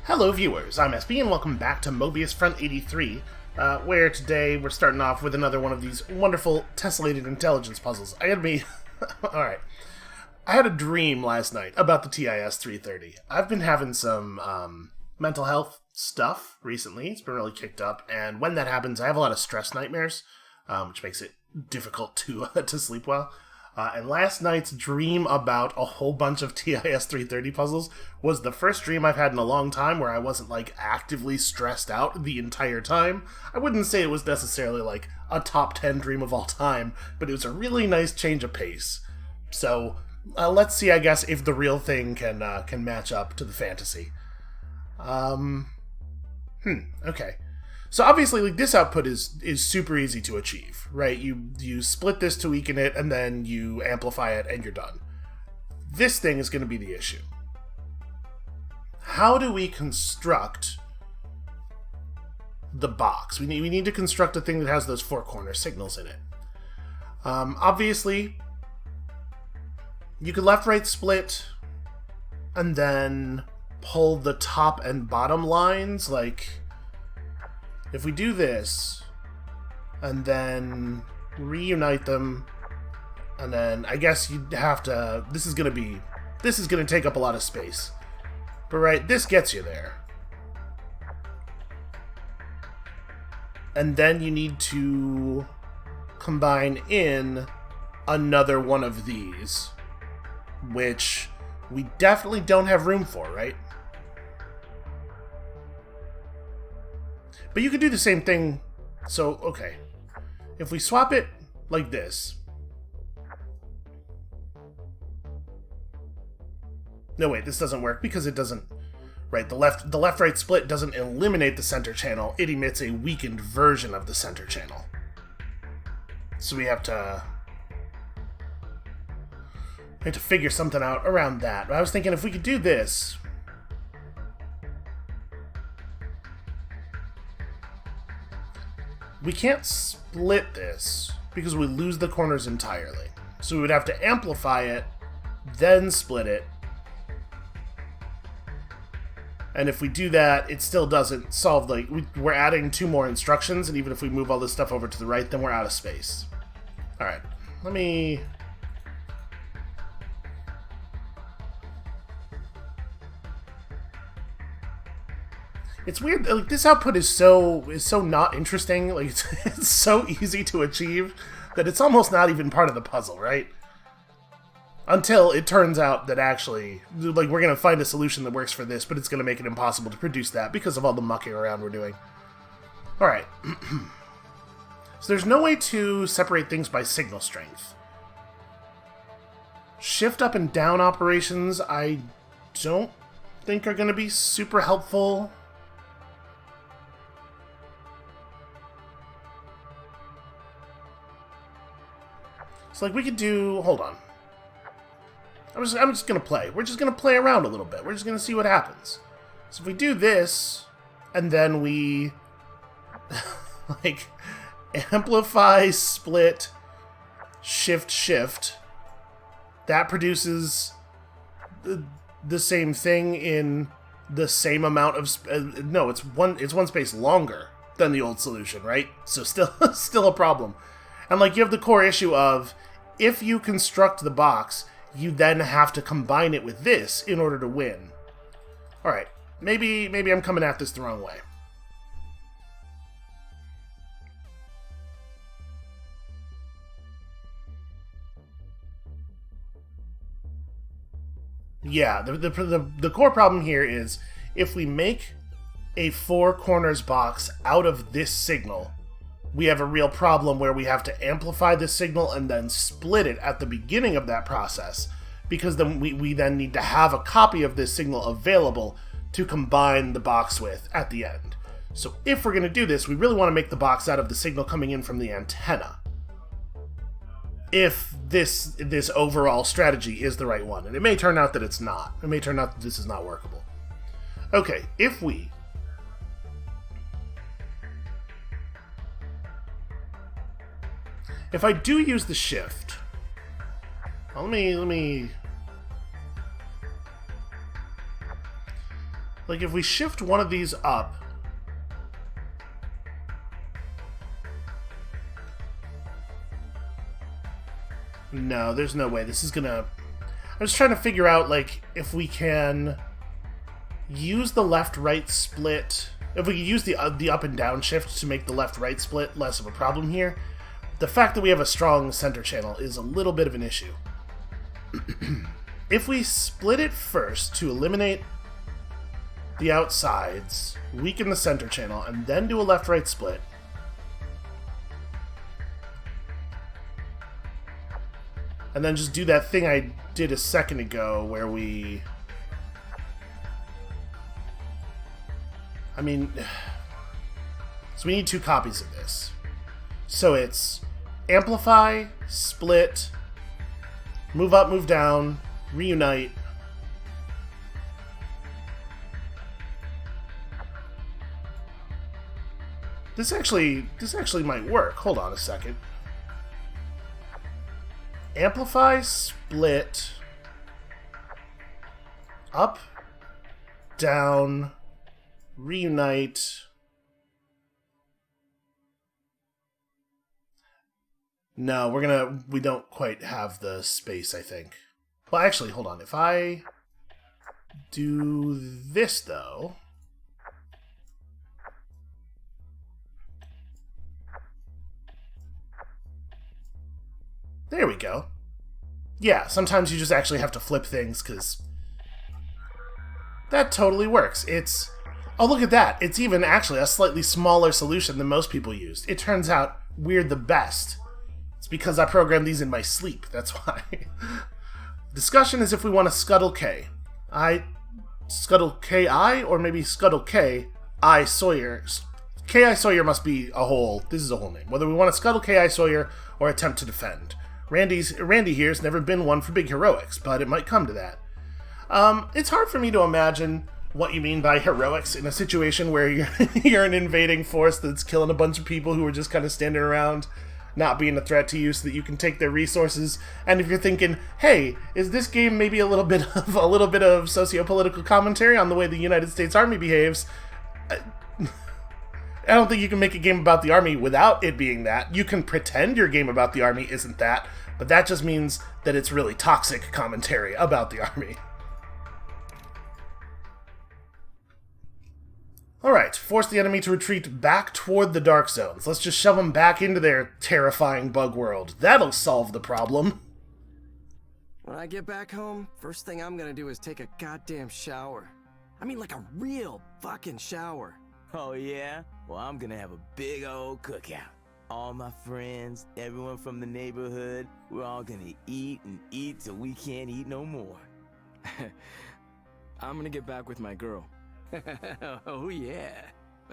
Hello viewers, I'm SB and welcome back to Mobius Front 83, where today we're starting off with another one of these wonderful tessellated intelligence puzzles. Alright. I had a dream last night about the TIS-330. I've been having some mental health stuff recently. It's been really kicked up, and when that happens, I have a lot of stress nightmares, which makes it difficult to sleep well. And last night's dream about a whole bunch of TIS-330 puzzles was the first dream I've had in a long time where I wasn't, actively stressed out the entire time. I wouldn't say it was necessarily, a top 10 dream of all time, but it was a really nice change of pace. So, let's see, I guess, if the real thing can match up to the fantasy. Okay. So obviously, this output is super easy to achieve, right? You split this to weaken it, and then you amplify it, and you're done. This thing is going to be the issue. How do we construct the box? We need to construct a thing that has those four corner signals in it. Obviously, you could left-right split, and then pull the top and bottom lines, if we do this, and then reunite them, and then I guess you'd have to, this is going to take up a lot of space. But right, this gets you there. And then you need to combine in another one of these, which we definitely don't have room for, right? But you could do the same thing. So, okay. If we swap it like this. No, wait, this doesn't work because it doesn't... Right, the left-right split doesn't eliminate the center channel. It emits a weakened version of the center channel. So we have to figure something out around that. But I was thinking if we could do this... We can't split this because we lose the corners entirely. So we would have to amplify it, then split it. And if we do that, it still doesn't solve, we're adding two more instructions, and even if we move all this stuff over to the right, then we're out of space. Alright, let me... It's weird, this output is so not interesting, it's so easy to achieve that it's almost not even part of the puzzle, right? Until it turns out that actually, we're gonna find a solution that works for this, but it's gonna make it impossible to produce that because of all the mucking around we're doing. Alright. So there's no way to separate things by signal strength. Shift up and down operations, I don't think are gonna be super helpful. So, we could do... Hold on. I'm just gonna play. We're just gonna play around a little bit. We're just gonna see what happens. So if we do this, and then we... amplify, split, shift, that produces the same thing in the same amount of... no, it's one space longer than the old solution, right? So still a problem. And, you have the core issue of... If you construct the box, you then have to combine it with this in order to win. Alright, maybe I'm coming at this the wrong way. Yeah, the core problem here is if we make a four corners box out of this signal, we have a real problem where we have to amplify the signal and then split it at the beginning of that process, because then we then need to have a copy of this signal available to combine the box with at the end. So if we're going to do this, we really want to make the box out of the signal coming in from the antenna. If this overall strategy is the right one, and it may turn out that it's not. It may turn out that this is not workable. Okay, if I do use the shift, let me Like, if we shift one of these up... No, there's no way. This is gonna... I was trying to figure out, like, if we can use the left-right split... If we could use the up and down shift to make the left-right split less of a problem here. The fact that we have a strong center channel is a little bit of an issue. If we split it first to eliminate the outsides, weaken the center channel, and then do a left-right split... And then just do that thing I did a second ago where we... I mean... So we need 2 copies of this. So it's amplify, split, move up, move down, reunite. This actually might work. Hold on a second. Amplify, split, up, down, reunite. No, we don't quite have the space, I think. Well, actually, hold on. If I do this, though... There we go. Yeah, sometimes you just actually have to flip things, because that totally works. It's... Oh, look at that. It's even actually a slightly smaller solution than most people used. It turns out we're the best. It's because I programmed these in my sleep. That's why. Discussion is if we want to scuttle K. Scuttle K-I, or maybe scuttle K-I Sawyer. K-I Sawyer must be a whole... This is a whole name. Whether we want to scuttle K-I Sawyer or attempt to defend. Randy here's never been one for big heroics, but it might come to that. It's hard for me to imagine what you mean by heroics in a situation where you're an invading force that's killing a bunch of people who are just kind of standing around, not being a threat to you so that you can take their resources. And if you're thinking, hey, is this game maybe a little bit of socio-political commentary on the way the United States Army behaves? I don't think you can make a game about the Army without it being that. You can pretend your game about the Army isn't that, but that just means that it's really toxic commentary about the Army. Alright, force the enemy to retreat back toward the Dark Zones. Let's just shove them back into their terrifying bug world. That'll solve the problem. When I get back home, first thing I'm gonna do is take a goddamn shower. I mean, like a real fucking shower. Oh yeah? Well, I'm gonna have a big old cookout. All my friends, everyone from the neighborhood, we're all gonna eat and eat till we can't eat no more. I'm gonna get back with my girl. Oh yeah.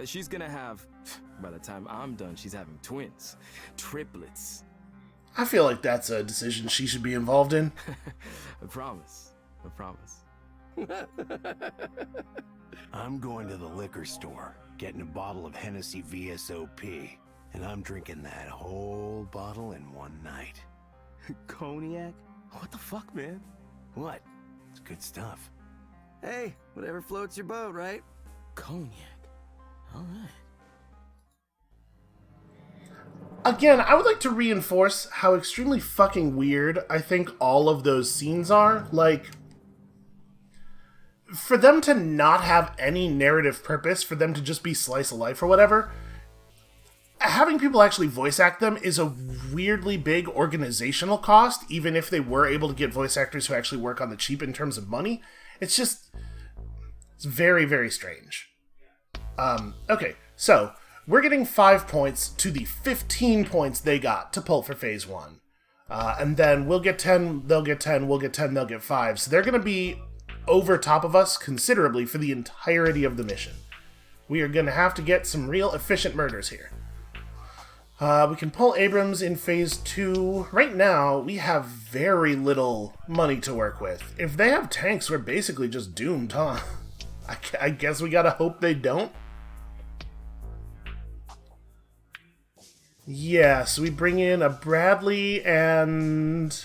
She's gonna have... By the time I'm done, she's having twins. Triplets. I feel like that's a decision she should be involved in. I promise. I promise. I'm going to the liquor store, getting a bottle of Hennessy VSOP, and I'm drinking that whole bottle in one night. Cognac? What the fuck, man? What? It's good stuff. Hey, whatever floats your boat, right? Cognac. Alright. Again, I would like to reinforce how extremely fucking weird I think all of those scenes are. Like, for them to not have any narrative purpose, for them to just be slice of life or whatever, having people actually voice act them is a weirdly big organizational cost, even if they were able to get voice actors who actually work on the cheap in terms of money. It's very, very strange. Okay, so we're getting 5 points to the 15 points they got to pull for Phase 1. And then we'll get 10, they'll get 10, we'll get 10, they'll get 5. So they're going to be over top of us considerably for the entirety of the mission. We are going to have to get some real efficient murders here. We can pull Abrams in Phase 2. Right now, we have very little money to work with. If they have tanks, we're basically just doomed, huh? I guess we gotta hope they don't. Yeah, so we bring in a Bradley and...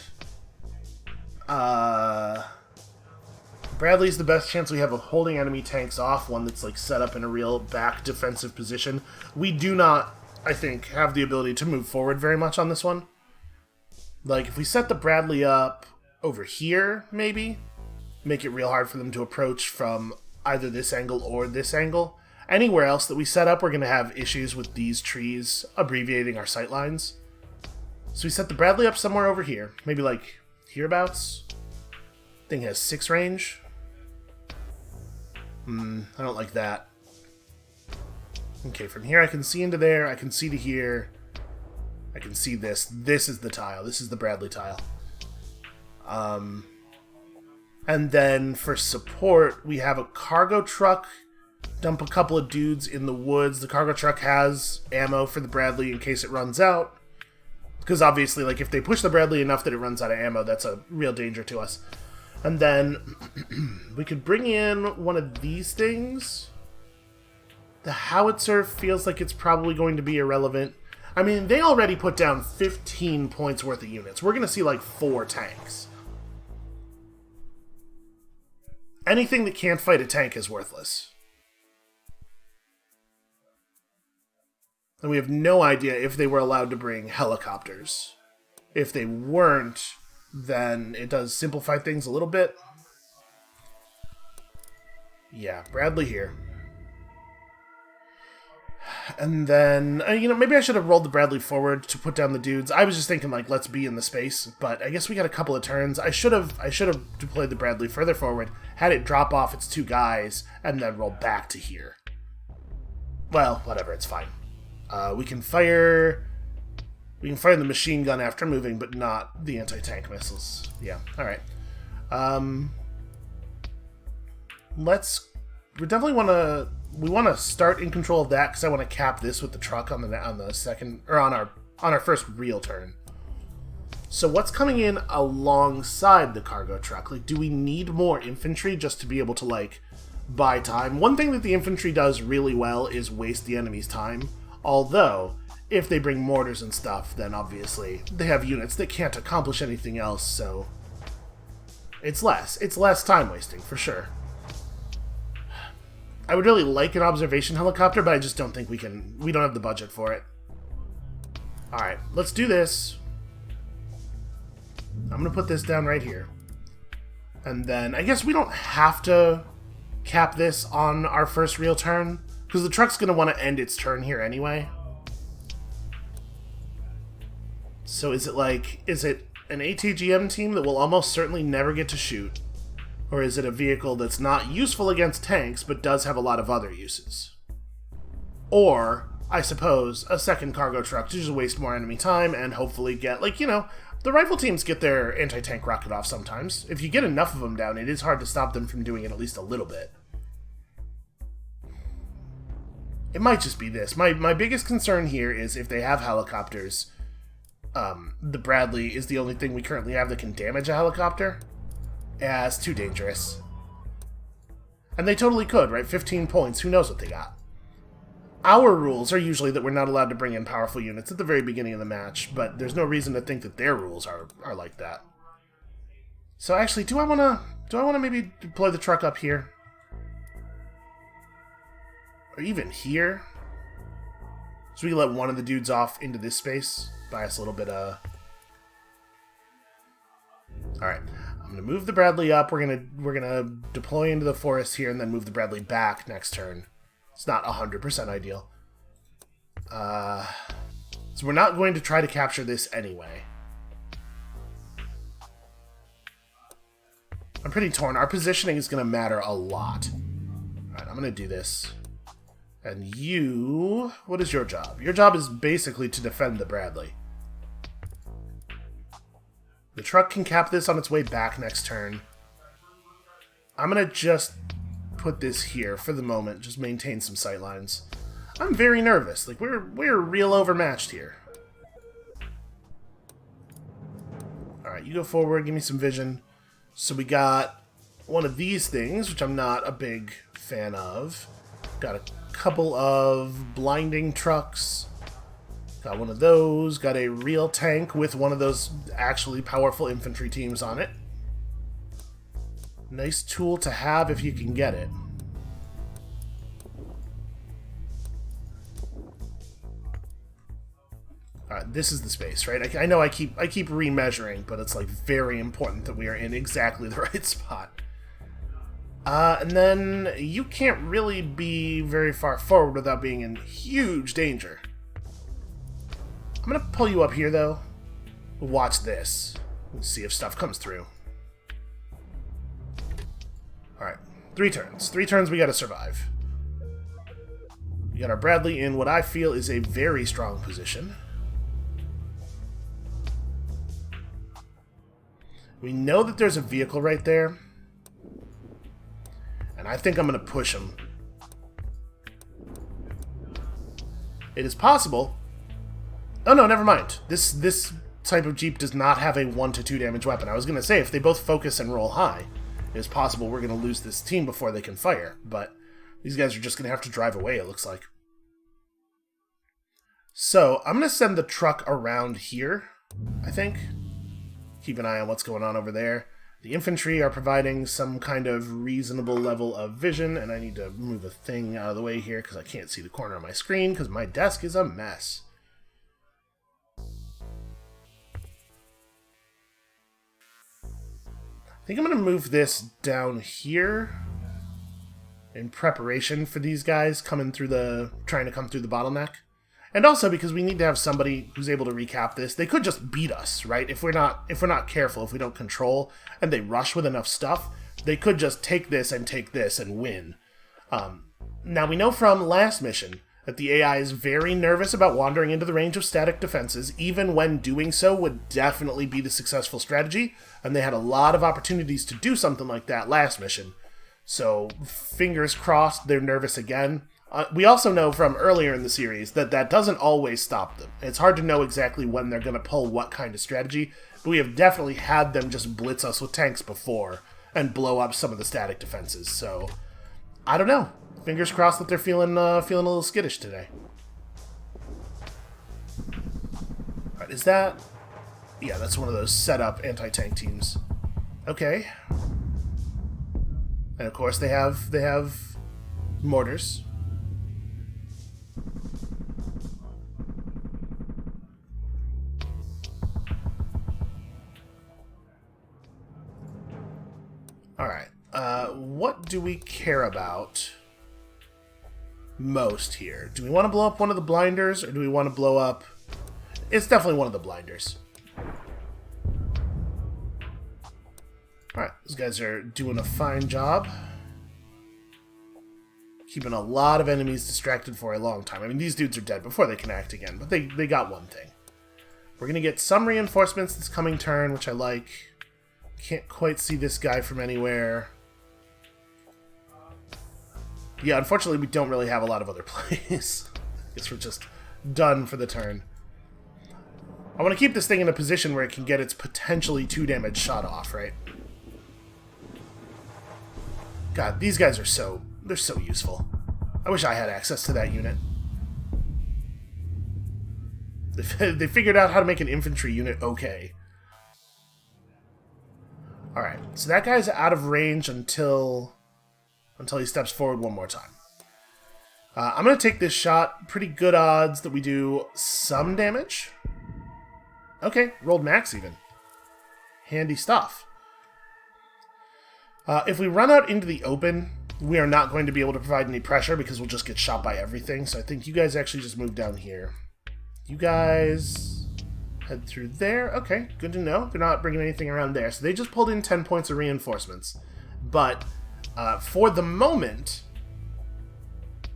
Bradley's the best chance we have of holding enemy tanks off, one that's like set up in a real back defensive position. We do not, I think, have the ability to move forward very much on this one. Like, if we set the Bradley up over here, maybe, make it real hard for them to approach from either this angle or this angle. Anywhere else that we set up, we're going to have issues with these trees abbreviating our sight lines. So we set the Bradley up somewhere over here, maybe like hereabouts. Thing has 6 range. I don't like that. Okay, from here I can see into there, I can see to here. I can see this. This is the tile. This is the Bradley tile. And then for support, we have a cargo truck. Dump a couple of dudes in the woods. The cargo truck has ammo for the Bradley in case it runs out. Because obviously, like, if they push the Bradley enough that it runs out of ammo, that's a real danger to us. And then we could bring in one of these things. The howitzer feels like it's probably going to be irrelevant. I mean, they already put down 15 points worth of units. We're going to see like 4 tanks. Anything that can't fight a tank is worthless. And we have no idea if they were allowed to bring helicopters. If they weren't, then it does simplify things a little bit. Yeah, Bradley here. And then, maybe I should have rolled the Bradley forward to put down the dudes. I was just thinking, like, let's be in the space, but I guess we got a couple of turns. I should have deployed the Bradley further forward, had it drop off its 2 guys, and then roll back to here. Well, whatever, it's fine. We can fire the machine gun after moving, but not the anti-tank missiles. Yeah, alright. We want to start in control of that, because I want to cap this with the truck on the second, or on our first real turn. So what's coming in alongside the cargo truck? Like, do we need more infantry just to be able to, like, buy time? One thing that the infantry does really well is waste the enemy's time. Although, if they bring mortars and stuff, then obviously they have units that can't accomplish anything else, so it's less time wasting, for sure. I would really like an observation helicopter, but I just don't think we don't have the budget for it. Alright, let's do this. I'm gonna put this down right here. And then, I guess we don't have to cap this on our first real turn, because the truck's gonna want to end its turn here anyway. So is it an ATGM team that will almost certainly never get to shoot? Or is it a vehicle that's not useful against tanks, but does have a lot of other uses? Or, I suppose, a second cargo truck to just waste more enemy time and hopefully get, the rifle teams get their anti-tank rocket off sometimes. If you get enough of them down, it is hard to stop them from doing it at least a little bit. It might just be this. My biggest concern here is if they have helicopters, the Bradley is the only thing we currently have that can damage a helicopter. Yeah, it's too dangerous. And they totally could, right? 15 points, who knows what they got. Our rules are usually that we're not allowed to bring in powerful units at the very beginning of the match, but there's no reason to think that their rules are like that. So actually, do I wanna maybe deploy the truck up here? Or even here? So we can let one of the dudes off into this space. Buy us a little bit of... Alright. I'm gonna move the Bradley up. We're gonna deploy into the forest here and then move the Bradley back next turn. It's not 100% ideal. So we're not going to try to capture this anyway. I'm pretty torn. Our positioning is gonna matter a lot. Alright, I'm gonna do this. And you... What is your job? Your job is basically to defend the Bradley. The truck can cap this on its way back next turn. I'm gonna just put this here for the moment. Just maintain some sight lines. I'm very nervous. Like, we're real overmatched here. Alright, you go forward. Give me some vision. So we got one of these things, which I'm not a big fan of. Got a couple of blinding trucks. Got one of those. Got a real tank with one of those actually powerful infantry teams on it. Nice tool to have if you can get it. Alright, this is the space, right? I know I keep remeasuring, but it's like very important that we are in exactly the right spot. And then you can't really be very far forward without being in huge danger. I'm gonna pull you up here, though. Watch this. Let's see if stuff comes through. Alright, 3 turns. 3 turns we gotta survive. We got our Bradley in what I feel is a very strong position. We know that there's a vehicle right there. And I think I'm going to push him. It is possible. Oh no, never mind. This type of Jeep does not have a 1 to 2 damage weapon. I was going to say, if they both focus and roll high, it is possible we're going to lose this team before they can fire. But these guys are just going to have to drive away, it looks like. So, I'm going to send the truck around here, I think. Keep an eye on what's going on over there. The infantry are providing some kind of reasonable level of vision, and I need to move a thing out of the way here because I can't see the corner of my screen because my desk is a mess. I think I'm going to move this down here in preparation for these guys trying to come through the bottleneck. And also because we need to have somebody who's able to recap this. They could just beat us, right? If we're not careful, if we don't control, and they rush with enough stuff, they could just take this and win. Now we know from last mission that the AI is very nervous about wandering into the range of static defenses, even when doing so would definitely be the successful strategy, and they had a lot of opportunities to do something like that last mission. So fingers crossed they're nervous again. We also know from earlier in the series that that doesn't always stop them. It's hard to know exactly when they're going to pull what kind of strategy, but we have definitely had them just blitz us with tanks before and blow up some of the static defenses. So, I don't know. Fingers crossed that they're feeling a little skittish today. Alright, is that... Yeah, that's one of those set-up anti-tank teams. Okay. And of course they have mortars. Alright, what do we care about most here? Do we want to blow up one of the blinders, or do we want to blow up... It's definitely one of the blinders. Alright, these guys are doing a fine job. Keeping a lot of enemies distracted for a long time. I mean, these dudes are dead before they can act again, but they got one thing. We're going to get some reinforcements this coming turn, which I like. Can't quite see this guy from anywhere. Yeah, unfortunately we don't really have a lot of other plays. I guess we're just done for the turn. I want to keep this thing in a position where it can get its potentially 2 damage shot off, right? God, these guys are they're so useful. I wish I had access to that unit. They figured out how to make an infantry unit okay. Alright, so that guy's out of range until he steps forward one more time. I'm going to take this shot. Pretty good odds that we do some damage. Okay, rolled max even. Handy stuff. If we run out into the open, we are not going to be able to provide any pressure because we'll just get shot by everything. So I think you guys actually just move down here. You guys... head through there. Okay, good to know. They're not bringing anything around there. So they just pulled in 10 points of reinforcements. But for the moment,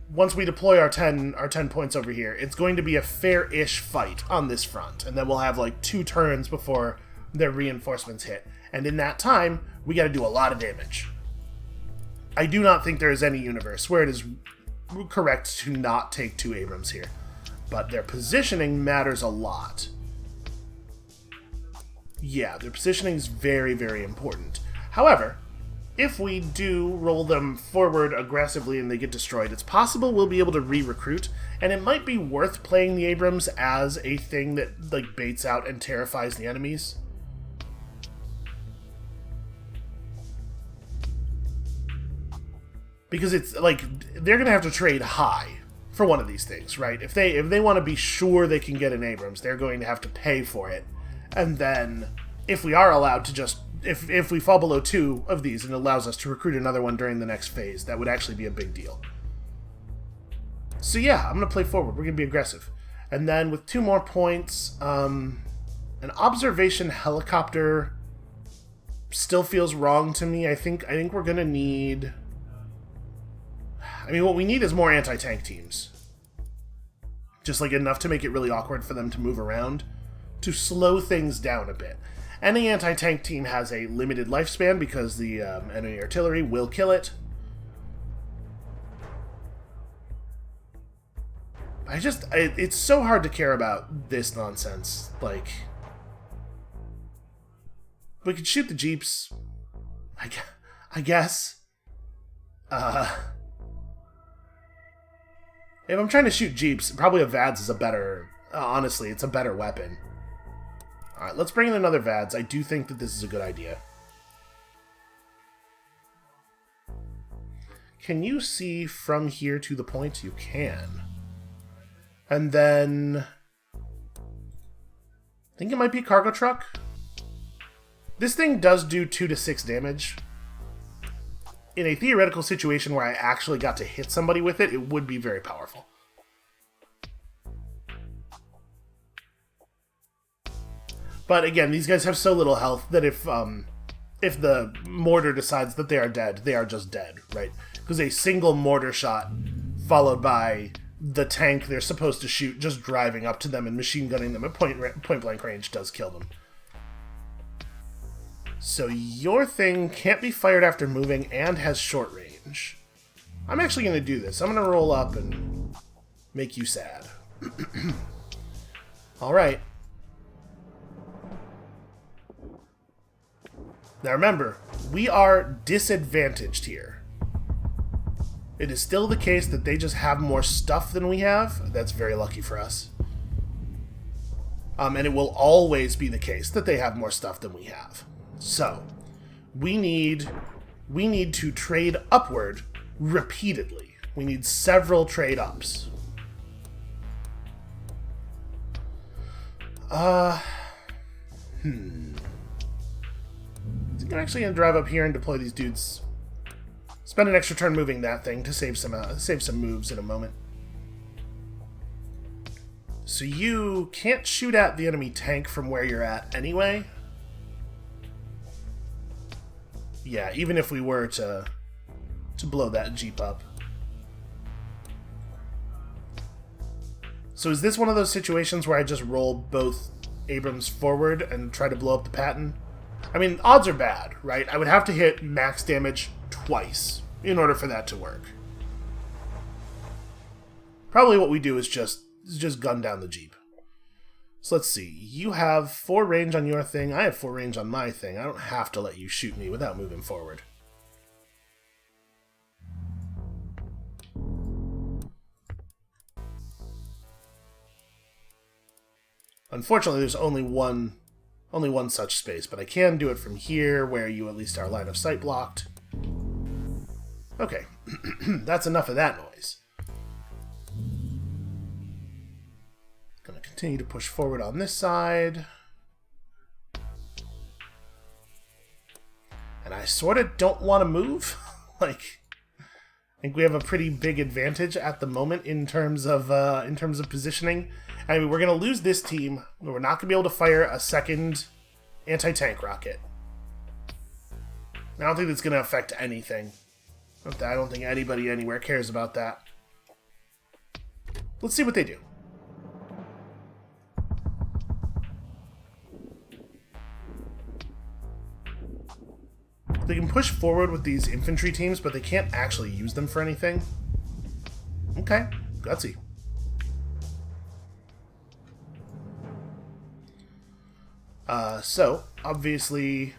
once we deploy our 10 points over here, it's going to be a fair-ish fight on this front. And then we'll have like 2 turns before their reinforcements hit. And in that time, we got to do a lot of damage. I do not think there is any universe where it is correct to not take 2 Abrams here. But their positioning matters a lot. Yeah, their positioning is very, very important. However, if we do roll them forward aggressively and they get destroyed, it's possible we'll be able to re-recruit, and it might be worth playing the Abrams as a thing that like baits out and terrifies the enemies. Because it's like they're going to have to trade high for one of these things, right? If they want to be sure they can get an Abrams, they're going to have to pay for it. And then if we are allowed to just if we fall below 2 of these and it allows us to recruit another one during the next phase, that would actually be a big deal. So yeah, I'm going to play forward. We're going to be aggressive. And then with 2 more points, an observation helicopter still feels wrong to me. I think we're going to need... I mean, what we need is more anti-tank teams. Just like enough to make it really awkward for them to move around, to slow things down a bit. Any anti-tank team has a limited lifespan because the enemy artillery will kill it. It's so hard to care about this nonsense. Like, we could shoot the jeeps, I guess. If I'm trying to shoot jeeps, probably a VADS is a better... honestly, it's a better weapon. Alright, let's bring in another VADS. I do think that this is a good idea. Can you see from here to the point? You can. And then... I think it might be a cargo truck. This thing does do 2 to 6 damage. In a theoretical situation where I actually got to hit somebody with it, it would be very powerful. But again, these guys have so little health that if the mortar decides that they are dead, they are just dead, right? Because a single mortar shot followed by the tank they're supposed to shoot just driving up to them and machine gunning them at point blank range does kill them. So your thing can't be fired after moving and has short range. I'm actually going to do this. I'm going to roll up and make you sad. Alright. Now remember, we are disadvantaged here. It is still the case that they just have more stuff than we have. That's very lucky for us. And it will always be the case that they have more stuff than we have. So, we need to trade upward repeatedly. We need several trade-ups. I'm actually going to drive up here and deploy these dudes. Spend an extra turn moving that thing to save some moves in a moment. So you can't shoot at the enemy tank from where you're at anyway. Yeah, even if we were to blow that Jeep up. So is this one of those situations where I just roll both Abrams forward and try to blow up the Patton? I mean, odds are bad, right? I would have to hit max damage twice in order for that to work. Probably what we do is just gun down the Jeep. So let's see. You have 4 range on your thing. I have 4 range on my thing. I don't have to let you shoot me without moving forward. Unfortunately, there's only one such space, but I can do it from here, where you at least are line of sight blocked. Okay, that's enough of that noise. Gonna continue to push forward on this side. And I sort of don't want to move. Like, I think we have a pretty big advantage at the moment in terms of positioning. I mean, we're gonna lose this team. We're not gonna be able to fire a second anti-tank rocket. I don't think that's gonna affect anything. I don't think anybody anywhere cares about that. Let's see what they do. They can push forward with these infantry teams, but they can't actually use them for anything. Okay, gutsy. So, obviously,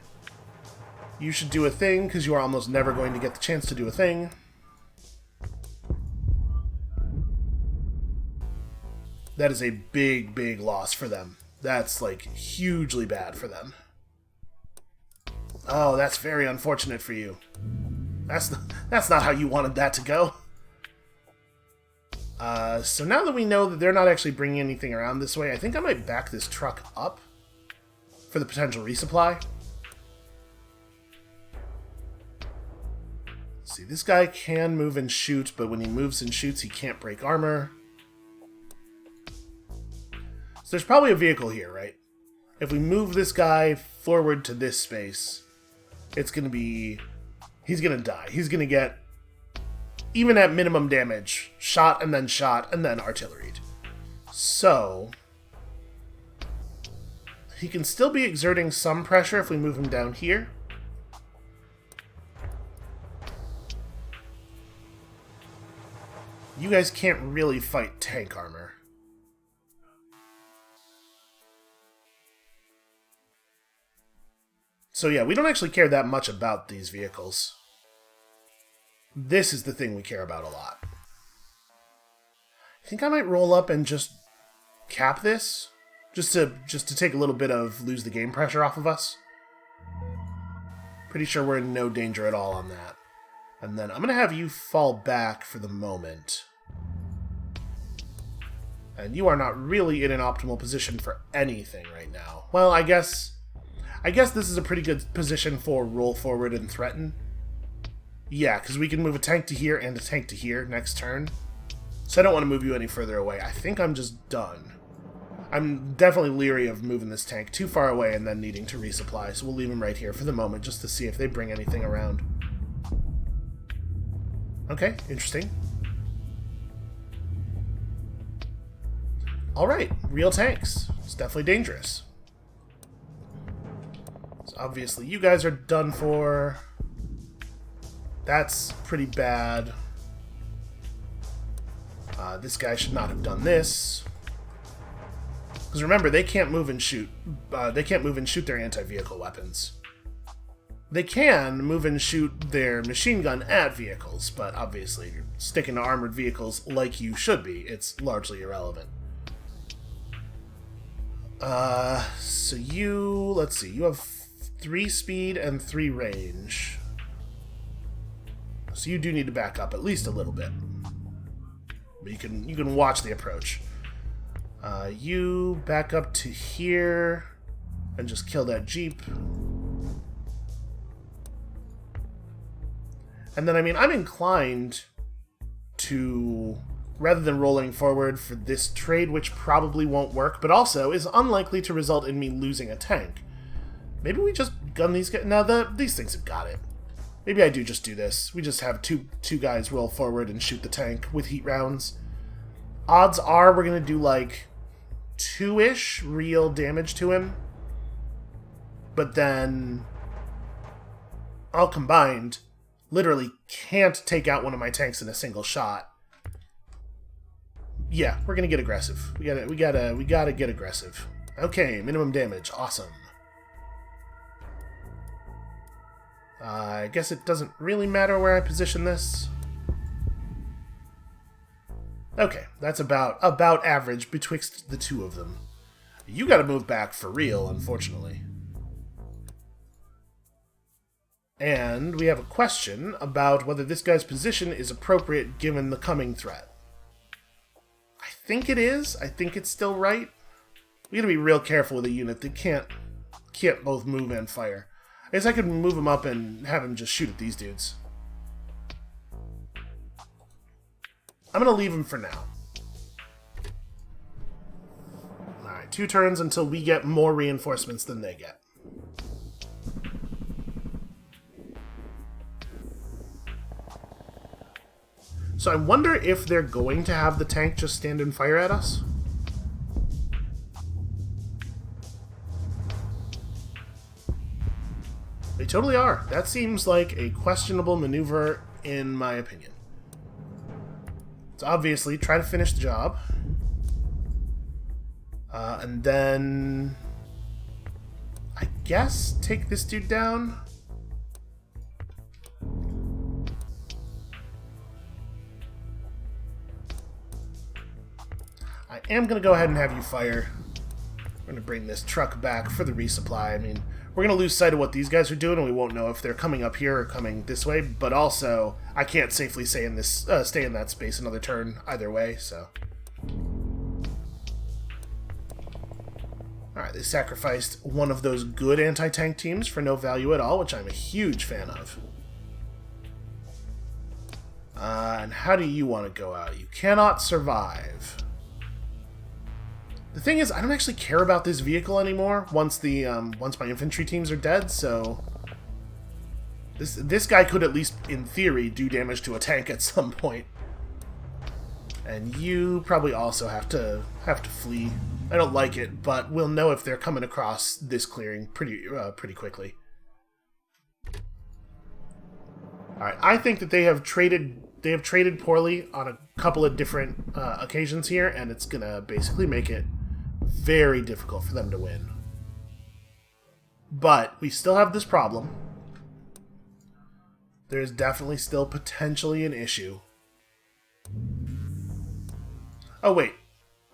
you should do a thing, because you are almost never going to get the chance to do a thing. That is a big, big loss for them. That's, like, hugely bad for them. Oh, that's very unfortunate for you. That's not how you wanted that to go. So now that we know that they're not actually bringing anything around this way, I think I might back this truck up for the potential resupply. See, this guy can move and shoot, but when he moves and shoots, he can't break armor. So there's probably a vehicle here, right? If we move this guy forward to this space, it's going to be... he's going to die. He's going to get, even at minimum damage, shot and then artilleried. So, he can still be exerting some pressure if we move him down here. You guys can't really fight tank armor. So yeah, we don't actually care that much about these vehicles. This is the thing we care about a lot. I think I might roll up and just cap this, just to take a little bit of lose the game pressure off of us. Pretty sure we're in no danger at all on that. And then I'm going to have you fall back for the moment. And you are not really in an optimal position for anything right now. Well, I guess this is a pretty good position for roll forward and threaten. Yeah, because we can move a tank to here and a tank to here next turn. So I don't want to move you any further away. I think I'm just done. I'm definitely leery of moving this tank too far away and then needing to resupply, so we'll leave him right here for the moment just to see if they bring anything around. Okay, interesting. Alright, real tanks. It's definitely dangerous. So obviously you guys are done for. That's pretty bad. This guy should not have done this. Because remember, they can't move and shoot. They can't move and shoot their anti-vehicle weapons. They can move and shoot their machine gun at vehicles, but obviously, if you're sticking to armored vehicles like you should be, it's largely irrelevant. So you, let's see, you have 3 speed and 3 range. So you do need to back up at least a little bit. But you can watch the approach. You back up to here and just kill that Jeep. And then, I mean, I'm inclined to, rather than rolling forward for this trade, which probably won't work, but also is unlikely to result in me losing a tank, maybe we just gun these guys. Now, these things have got it. Maybe I do just do this. We just have two guys roll forward and shoot the tank with heat rounds. Odds are we're going to do like 2-ish real damage to him. But then, all combined, literally can't take out one of my tanks in a single shot. Yeah, we're going to get aggressive. We gotta get aggressive. Okay, minimum damage. Awesome. I guess it doesn't really matter where I position this. Okay, that's about average betwixt the two of them. You gotta move back for real, unfortunately. And we have a question about whether this guy's position is appropriate given the coming threat. I think it is. I think it's still right. We gotta be real careful with a unit that can't both move and fire. I guess I could move him up and have him just shoot at these dudes. I'm going to leave him for now. Alright, 2 turns until we get more reinforcements than they get. So I wonder if they're going to have the tank just stand and fire at us. They totally are. That seems like a questionable maneuver, in my opinion. So obviously, try to finish the job. And then, I guess, take this dude down. I am going to go ahead and have you fire. We're going to bring this truck back for the resupply. I mean, we're going to lose sight of what these guys are doing, and we won't know if they're coming up here or coming this way. But also, I can't safely stay in that space another turn either way, so... Alright, they sacrificed one of those good anti-tank teams for no value at all, which I'm a huge fan of. And how do you want to go out? You cannot survive. The thing is, I don't actually care about this vehicle anymore once my infantry teams are dead, so... This guy could at least, in theory, do damage to a tank at some point. And you probably also have to flee. I don't like it, but we'll know if they're coming across this clearing pretty quickly. Alright, I think that they have traded poorly on a couple of different occasions here, and it's gonna basically make it very difficult for them to win. But we still have this problem. There's definitely still potentially an issue. Oh wait,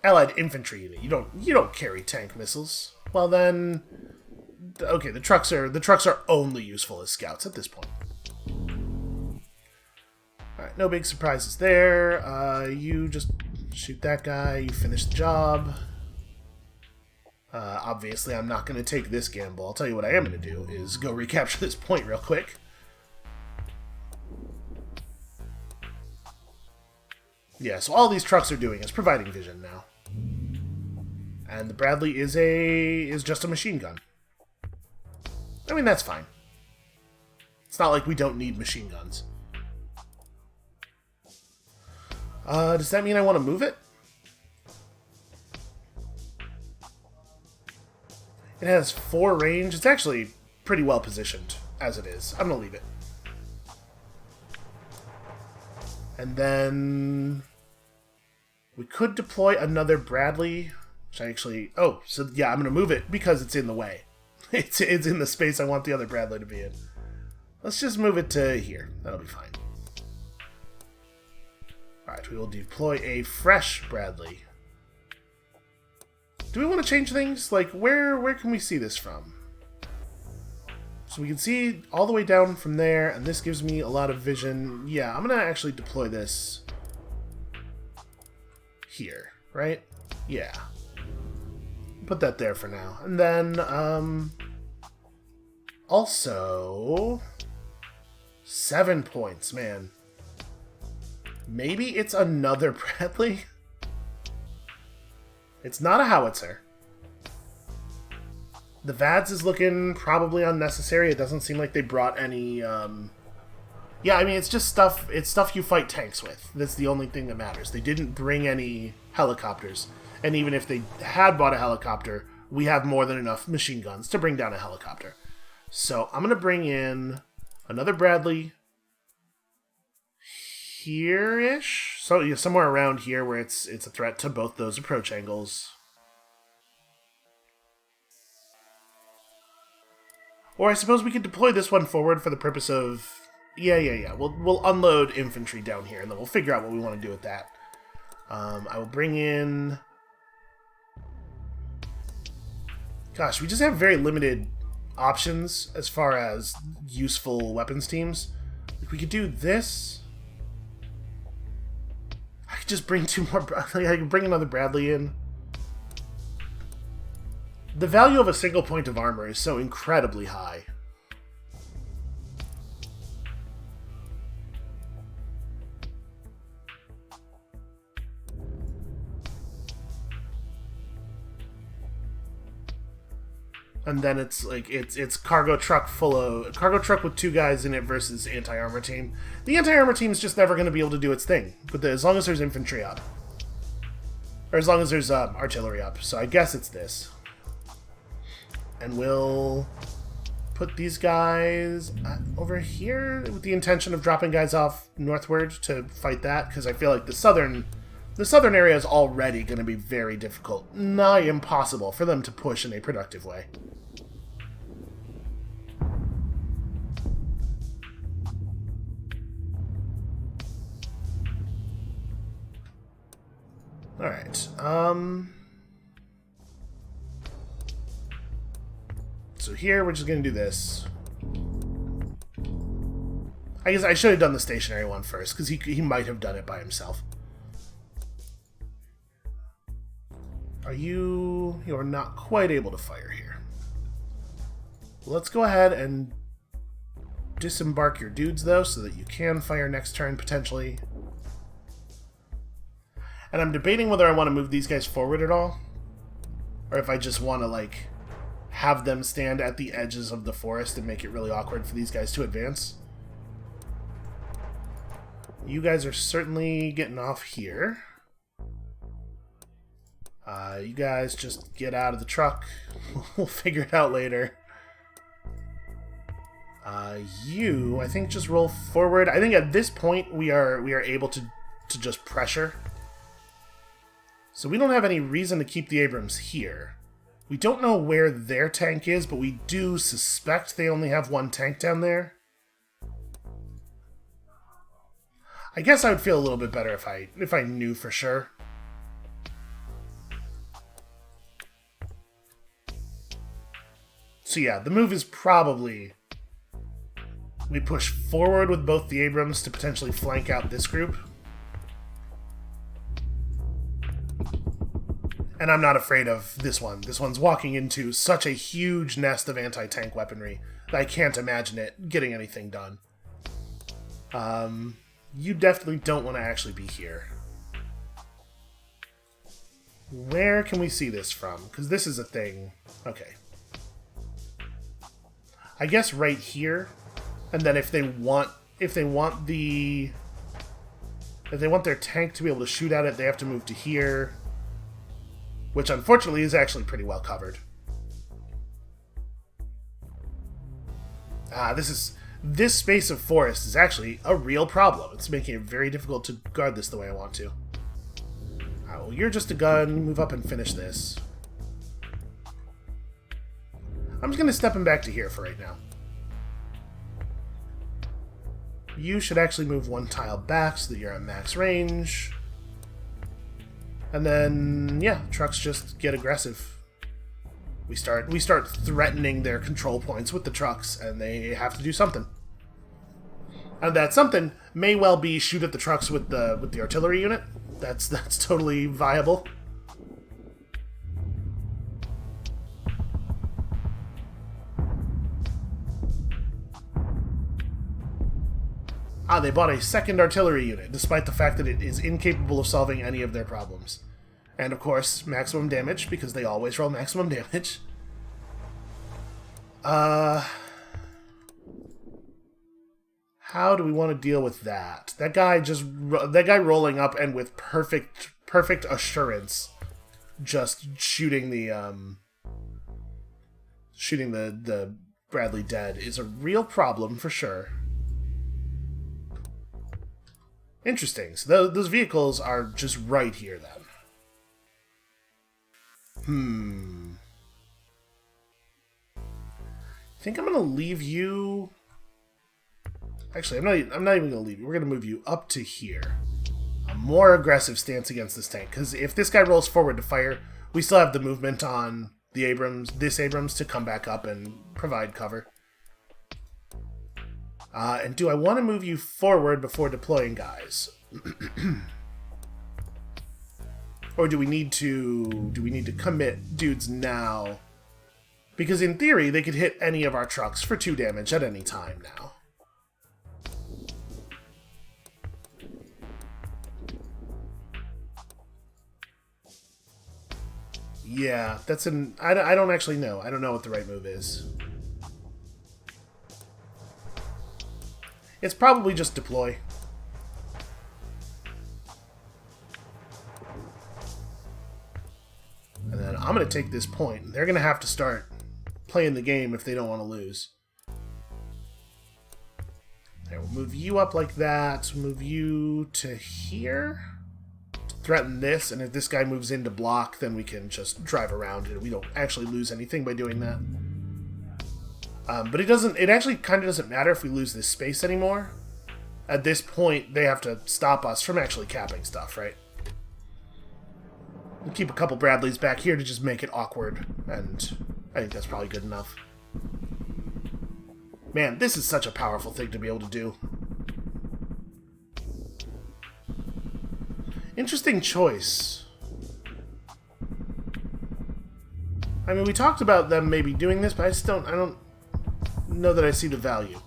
allied infantry unit. You don't carry tank missiles. Well then, okay, the trucks are only useful as scouts at this point. All right, no big surprises there. You just shoot that guy. You finish the job. Obviously, I'm not going to take this gamble. I'll tell you what I am going to do is go recapture this point real quick. Yeah, so all these trucks are doing is providing vision now. And the Bradley is just a machine gun. I mean, that's fine. It's not like we don't need machine guns. Does that mean I want to move it? It has 4 range. It's actually pretty well positioned as it is. I'm going to leave it. And then we could deploy another Bradley, which I actually... Oh, so yeah, I'm going to move it because it's in the way. It's in the space I want the other Bradley to be in. Let's just move it to here. That'll be fine. Alright, we will deploy a fresh Bradley. Do we want to change things? Like, where can we see this from? So we can see all the way down from there, and this gives me a lot of vision. Yeah, I'm going to actually deploy this here, right? Yeah. Put that there for now. And then, also, 7 points, man. Maybe it's another Bradley? It's not a howitzer. The VADS is looking probably unnecessary. It doesn't seem like they brought any, Yeah, I mean, it's just stuff... It's stuff you fight tanks with. That's the only thing that matters. They didn't bring any helicopters. And even if they had bought a helicopter, we have more than enough machine guns to bring down a helicopter. So, I'm going to bring in another Bradley here-ish. So, yeah, somewhere around here where it's a threat to both those approach angles. Or I suppose we could deploy this one forward for the purpose of... Yeah. We'll unload infantry down here, and then we'll figure out what we want to do with that. I will bring in... Gosh, we just have very limited options as far as useful weapons teams. Like, we could do this. I could just bring 2 more... I could bring another Bradley in. The value of a single point of armor is so incredibly high. And then it's like it's cargo truck with 2 guys in it versus anti-armor team. The anti-armor team is just never going to be able to do its thing, but as long as there's infantry up, or as long as there's artillery up. So I guess it's this. And we'll put these guys over here with the intention of dropping guys off northward to fight that, because I feel like the southern area is already going to be very difficult, nigh impossible for them to push in a productive way. Alright, So here, we're just going to do this. I guess I should have done the stationary one first, because he might have done it by himself. You're not quite able to fire here. Let's go ahead and disembark your dudes, though, so that you can fire next turn, potentially. And I'm debating whether I want to move these guys forward at all, or if I just want to, like, have them stand at the edges of the forest and make it really awkward for these guys to advance. You guys are certainly getting off here. You guys just get out of the truck. We'll figure it out later. You, I think, just roll forward. I think at this point we are able to just pressure. So we don't have any reason to keep the Abrams here. We don't know where their tank is, but we do suspect they only have one tank down there. I guess I would feel a little bit better if I knew for sure. So yeah, the move is probably we push forward with both the Abrams to potentially flank out this group. And I'm not afraid of this one. This one's walking into such a huge nest of anti-tank weaponry that I can't imagine it getting anything done. You definitely don't want to actually be here. Where can we see this from? Because this is a thing. Okay. I guess right here. And then if they want their tank to be able to shoot at it, they have to move to here. Which unfortunately is actually pretty well covered. This space of forest is actually a real problem. It's making it very difficult to guard this the way I want to. Alright, well, you're just a gun. Move up and finish this. I'm just going to step him back to here for right now. You should actually move one tile back so that you're at max range. And then, yeah, trucks just get aggressive. We start threatening their control points with the trucks, and they have to do something. And that something may well be shoot at the trucks with the artillery unit. That's totally viable. They bought a second artillery unit, despite the fact that it is incapable of solving any of their problems. And of course, maximum damage, because they always roll maximum damage. How do we want to deal with that? That guy rolling up and with perfect assurance, just shooting the Bradley dead is a real problem for sure. Interesting. So those vehicles are just right here then. I think I'm gonna leave you. Actually, I'm not even gonna leave you. We're gonna move you up to here. A more aggressive stance against this tank, because if this guy rolls forward to fire, we still have the movement on the Abrams, to come back up and provide cover. And do I want to move you forward before deploying guys? Or do we need to commit dudes now? Because in theory, they could hit any of our trucks for 2 damage at any time now. Yeah, that's I don't actually know. I don't know what the right move is. It's probably just deploy. And then I'm going to take this point. They're going to have to start playing the game if they don't want to lose. There, we'll move you up like that. Move you to here. Threaten this, and if this guy moves in to block, then we can just drive around it. We don't actually lose anything by doing that. But it actually kind of doesn't matter if we lose this space anymore. At this point, they have to stop us from actually capping stuff, right? We'll keep a couple Bradleys back here to just make it awkward, and I think that's probably good enough. Man, this is such a powerful thing to be able to do. Interesting choice. I mean, we talked about them maybe doing this, but I don't know that I see the value.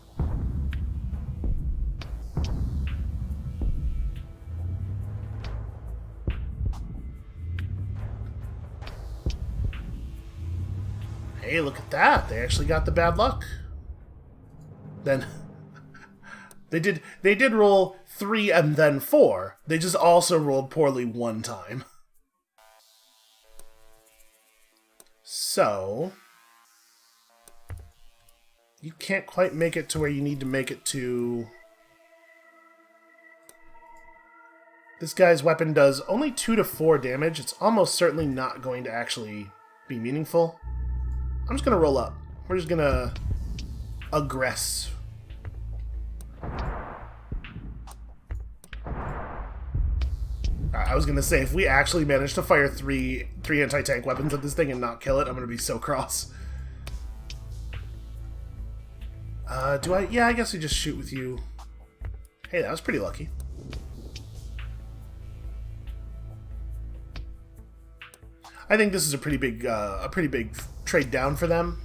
Hey, look at that. They actually got the bad luck. Then they did roll 3 and then 4. They just also rolled poorly one time. So you can't quite make it to where you need to make it to. This guy's weapon does only 2 to 4 damage. It's almost certainly not going to actually be meaningful. I'm just gonna roll up. We're just gonna aggress. I was gonna say, if we actually manage to fire three anti-tank weapons at this thing and not kill it, I'm gonna be so cross. Do I? Yeah, I guess we just shoot with you. Hey, that was pretty lucky. I think this is a pretty big trade down for them.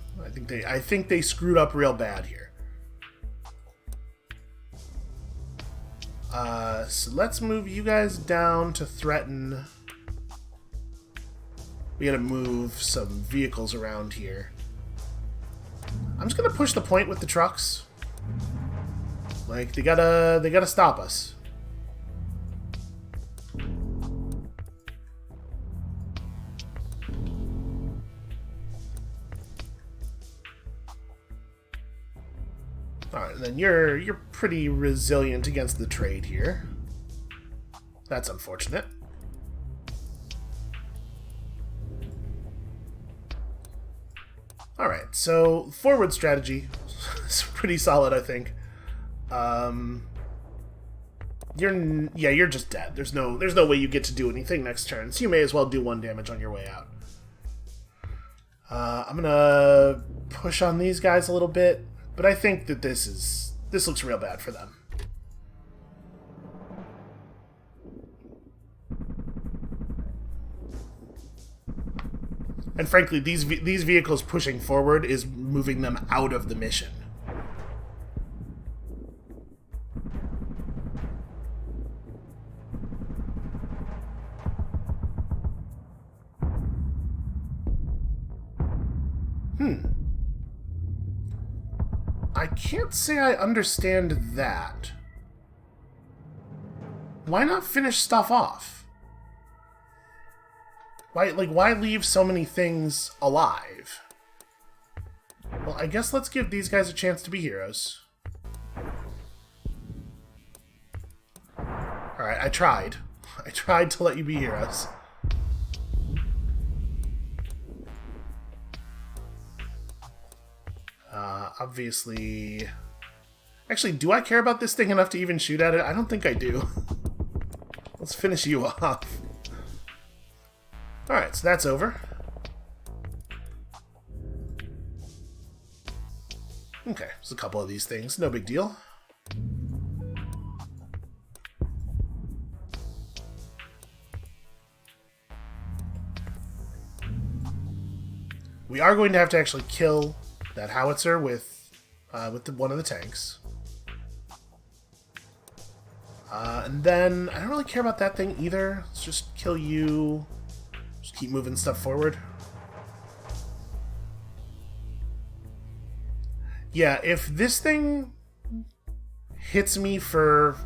I think they screwed up real bad here. So let's move you guys down to threaten. We gotta move some vehicles around here. I'm just gonna push the point with the trucks. Like, they gotta stop us. Alright, then you're pretty resilient against the trade here. That's unfortunate. Alright, so forward strategy is pretty solid, I think. You're just dead. There's no way you get to do anything next turn, so you may as well do 1 damage on your way out. I'm gonna push on these guys a little bit. But I think that this looks real bad for them. And frankly, these vehicles pushing forward is moving them out of the mission. I can't say I understand that. Why not finish stuff off? Why leave so many things alive? Well, I guess let's give these guys a chance to be heroes. Alright, I tried. I tried to let you be heroes. Obviously... Actually, do I care about this thing enough to even shoot at it? I don't think I do. Let's finish you off. Alright, so that's over. Okay, there's a couple of these things. No big deal. We are going to have to actually kill that howitzer with one of the tanks. And then, I don't really care about that thing either. Let's just kill you. Just keep moving stuff forward. Yeah, if this thing hits me for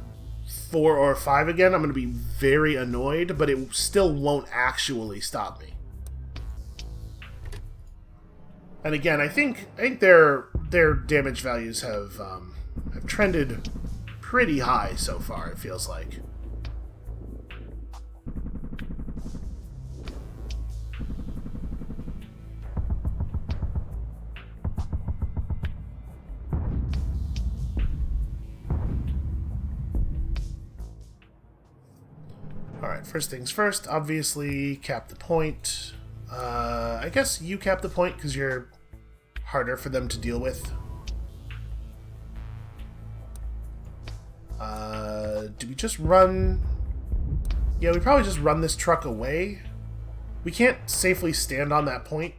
4 or 5 again, I'm going to be very annoyed, but it still won't actually stop me. And again, I think their damage values have trended pretty high so far, it feels like. Alright, first things first, obviously cap the point. I guess you cap the point because you're harder for them to deal with. Do we just run... Yeah, we probably just run this truck away. We can't safely stand on that point,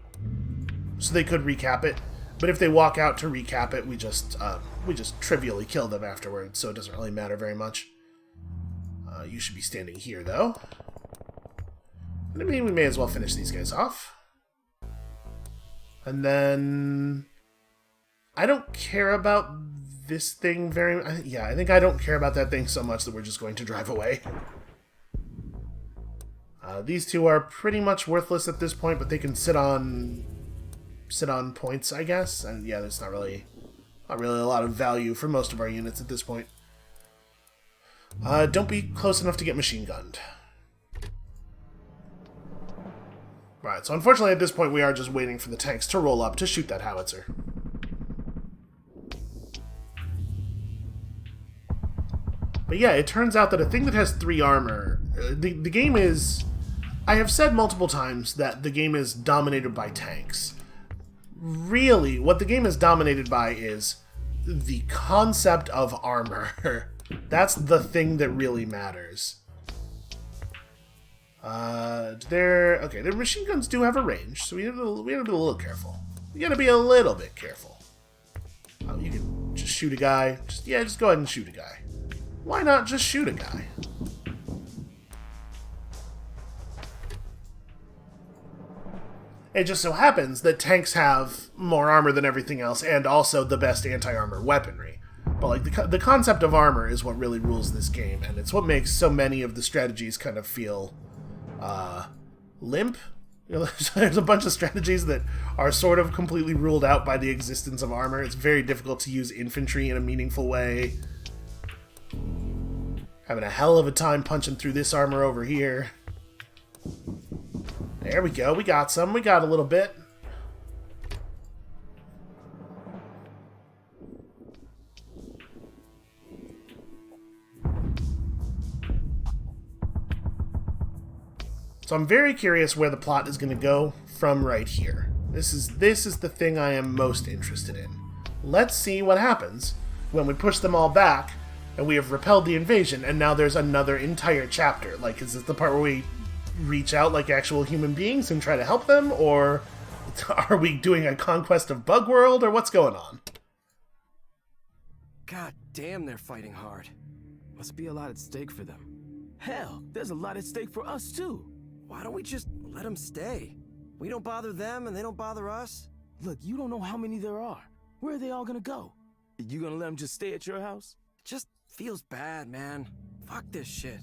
so they could recap it. But if they walk out to recap it, we just trivially kill them afterwards, so it doesn't really matter very much. You should be standing here, though. And I mean, we may as well finish these guys off. And then... I don't care about this thing very... Yeah, I think I don't care about that thing so much that we're just going to drive away. These two are pretty much worthless at this point, but they can sit on points, I guess. And yeah, there's not really a lot of value for most of our units at this point. Don't be close enough to get machine gunned. Right, so unfortunately at this point we are just waiting for the tanks to roll up to shoot that howitzer. But yeah, it turns out that a thing that has 3 armor... The game is... I have said multiple times that the game is dominated by tanks. Really, what the game is dominated by is the concept of armor. That's the thing that really matters. Their machine guns do have a range, so we have to be a little careful. We gotta be a little bit careful. You can just shoot a guy. Just go ahead and shoot a guy. Why not just shoot a guy? It just so happens that tanks have more armor than everything else, and also the best anti-armor weaponry. But like the concept of armor is what really rules this game, and it's what makes so many of the strategies kind of feel limp. You know, there's a bunch of strategies that are sort of completely ruled out by the existence of armor. It's very difficult to use infantry in a meaningful way. Having a hell of a time punching through this armor over here. There we go, we got some. We got a little bit. So I'm very curious where the plot is going to go from right here. This is the thing I am most interested in. Let's see what happens when we push them all back and we have repelled the invasion, and now there's another entire chapter. Like, is this the part where we reach out like actual human beings and try to help them, or are we doing a conquest of Bug World, or what's going on? God damn, they're fighting hard. Must be a lot at stake for them. Hell, there's a lot at stake for us, too. Why don't we just let them stay? We don't bother them and they don't bother us. Look, you don't know how many there are. Where are they all gonna go? You gonna let them just stay at your house? It just feels bad, man. Fuck this shit.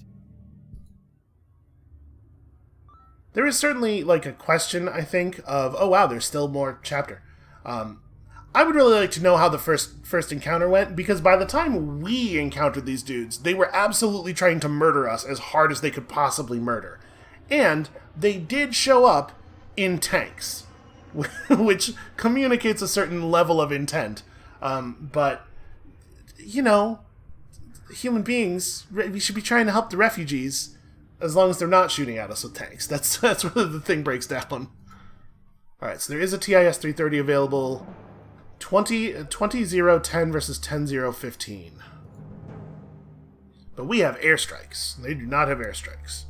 There is certainly, like, a question, I think, of, oh wow, there's still more chapter. I would really like to know how the first encounter went, because by the time we encountered these dudes, they were absolutely trying to murder us as hard as they could possibly murder. And they did show up in tanks, which communicates a certain level of intent. But, you know, human beings, we should be trying to help the refugees, as long as they're not shooting at us with tanks. That's where the thing breaks down. Alright, so there is a TIS-330 available. 20-0-10 versus 10-0-15. But we have airstrikes. They do not have airstrikes.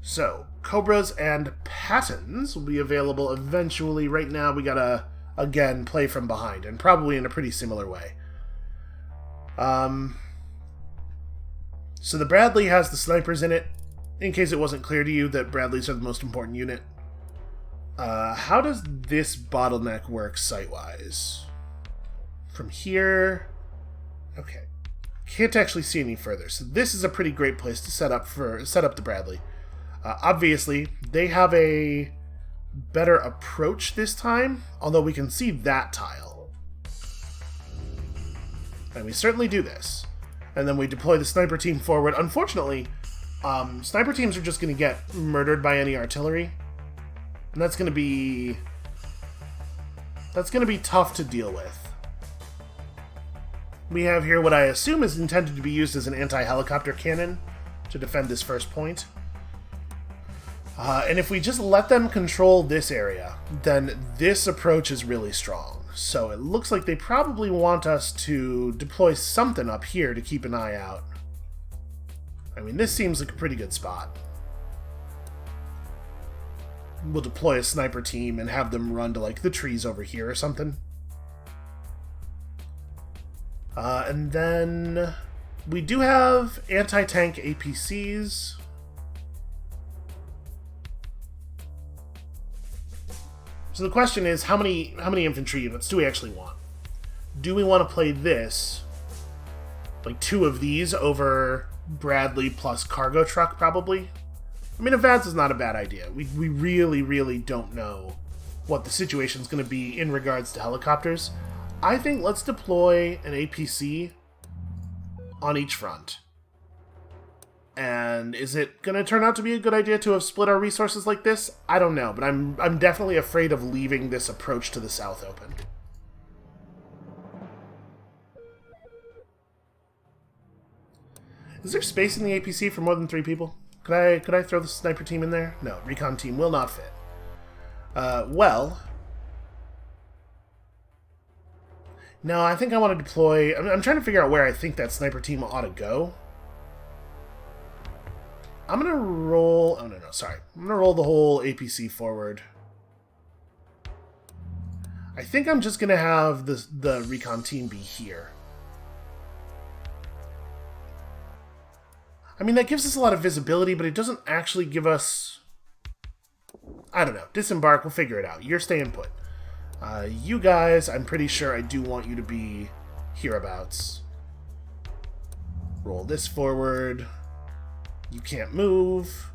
So, Cobras and Pattons will be available eventually. Right now we gotta, again, play from behind, and probably in a pretty similar way. So the Bradley has the snipers in it, in case it wasn't clear to you that Bradleys are the most important unit. How does this bottleneck work site-wise? From here... Okay. Can't actually see any further, so this is a pretty great place to set up the Bradley. Obviously, they have a better approach this time, although we can see that tile. And we certainly do this. And then we deploy the sniper team forward. Unfortunately, sniper teams are just going to get murdered by any artillery. And that's going to be tough to deal with. We have here what I assume is intended to be used as an anti-helicopter cannon to defend this first point. And if we just let them control this area, then this approach is really strong. So it looks like they probably want us to deploy something up here to keep an eye out. I mean, this seems like a pretty good spot. We'll deploy a sniper team and have them run to, like, the trees over here or something. And then we do have anti-tank APCs. So the question is, how many infantry units do we actually want? Do we want to play this, like 2 of these over Bradley plus cargo truck, probably? I mean, advance is not a bad idea. We really, really don't know what the situation's going to be in regards to helicopters. I think let's deploy an APC on each front. And is it going to turn out to be a good idea to have split our resources like this? I don't know, but I'm definitely afraid of leaving this approach to the south open. Is there space in the APC for more than 3 people? Could I throw the sniper team in there? No, recon team will not fit. Well... No, I think I want to deploy... I'm trying to figure out where I think that sniper team ought to go. I'm going to roll... Oh, no, sorry. I'm going to roll the whole APC forward. I think I'm just going to have the recon team be here. I mean, that gives us a lot of visibility, but it doesn't actually give us... I don't know. Disembark, we'll figure it out. You're staying put. You guys, I'm pretty sure I do want you to be hereabouts. Roll this forward. You can't move.